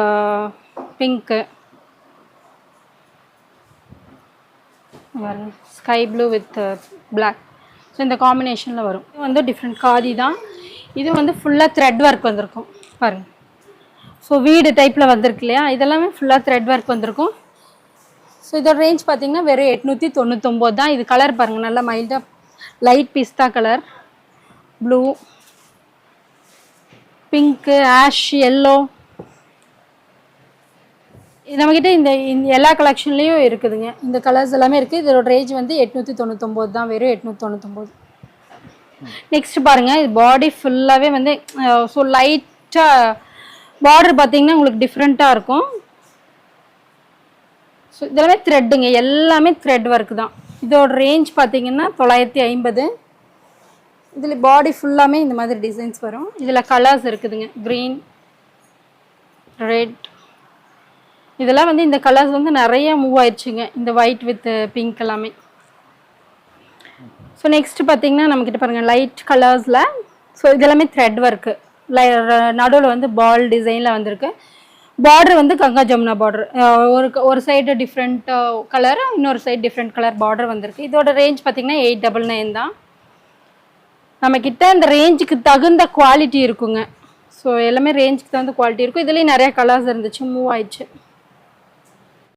pink, sky blue with black. So இந்த காம்பினேஷனில் வரும். இது வந்து டிஃப்ரெண்ட் காதி தான். இது வந்து ஃபுல்லாக த்ரெட் ஒர்க் வந்திருக்கும் பாருங்கள். ஸோ வீடு டைப்பில் வந்திருக்கு இல்லையா, இதெல்லாமே ஃபுல்லாக த்ரெட் ஒர்க் வந்திருக்கும். ஸோ இதோட ரேஞ்ச் பார்த்தீங்கன்னா வெறும் 899 தான். இது கலர் பாருங்கள், நல்லா மைல்டாக லைட் பிஸ்தா colour, blue, pink, ash, yellow. நம்மக்கிட்ட இந்த எல்லா கலெக்ஷன்லேயும் இருக்குதுங்க. இந்த கலர்ஸ் எல்லாமே இருக்குது. இதோட ரேஞ்ச் வந்து 899 தான், வெறும் 899. நெக்ஸ்ட் பாருங்கள், இது பாடி ஃபுல்லாகவே வந்து ஸோ லைட்டாக பார்டர் பார்த்தீங்கன்னா உங்களுக்கு டிஃப்ரெண்ட்டாக இருக்கும். ஸோ இதெல்லாமே த்ரெட்டுங்க, எல்லாமே த்ரெட் ஒர்க் தான். இதோட ரேஞ்ச் பார்த்தீங்கன்னா 950. இதில் பாடி ஃபுல்லாமே இந்த மாதிரி டிசைன்ஸ் வரும். இதில் கலர்ஸ் இருக்குதுங்க, க்ரீன், ரெட். இதெல்லாம் வந்து இந்த கலர்ஸ் வந்து நிறைய மூவ் ஆயிடுச்சுங்க, இந்த ஒயிட் வித் பிங்க் எல்லாமே. ஸோ நெக்ஸ்ட் பார்த்தீங்கன்னா நம்மக்கிட்ட பாருங்கள் லைட் கலர்ஸில். ஸோ இதெல்லாமே த்ரெட் ஒர்க்கு, நடுவில் வந்து பால் டிசைனில் வந்திருக்கு. பார்டர் வந்து கங்கா ஜமுனா பார்டர், ஒரு சைடு டிஃப்ரெண்ட் கலர், இன்னொரு சைடு டிஃப்ரெண்ட் கலர் பார்டர் வந்திருக்கு. இதோட ரேஞ்ச் பார்த்தீங்கன்னா 899 தான். நம்மக்கிட்ட இந்த ரேஞ்சுக்கு தகுந்த குவாலிட்டி இருக்குங்க. ஸோ எல்லாமே ரேஞ்சுக்கு தகுந்த குவாலிட்டி இருக்கும். இதுலேயும் நிறைய கலர்ஸ் இருந்துச்சு, மூவ் ஆயிடுச்சு.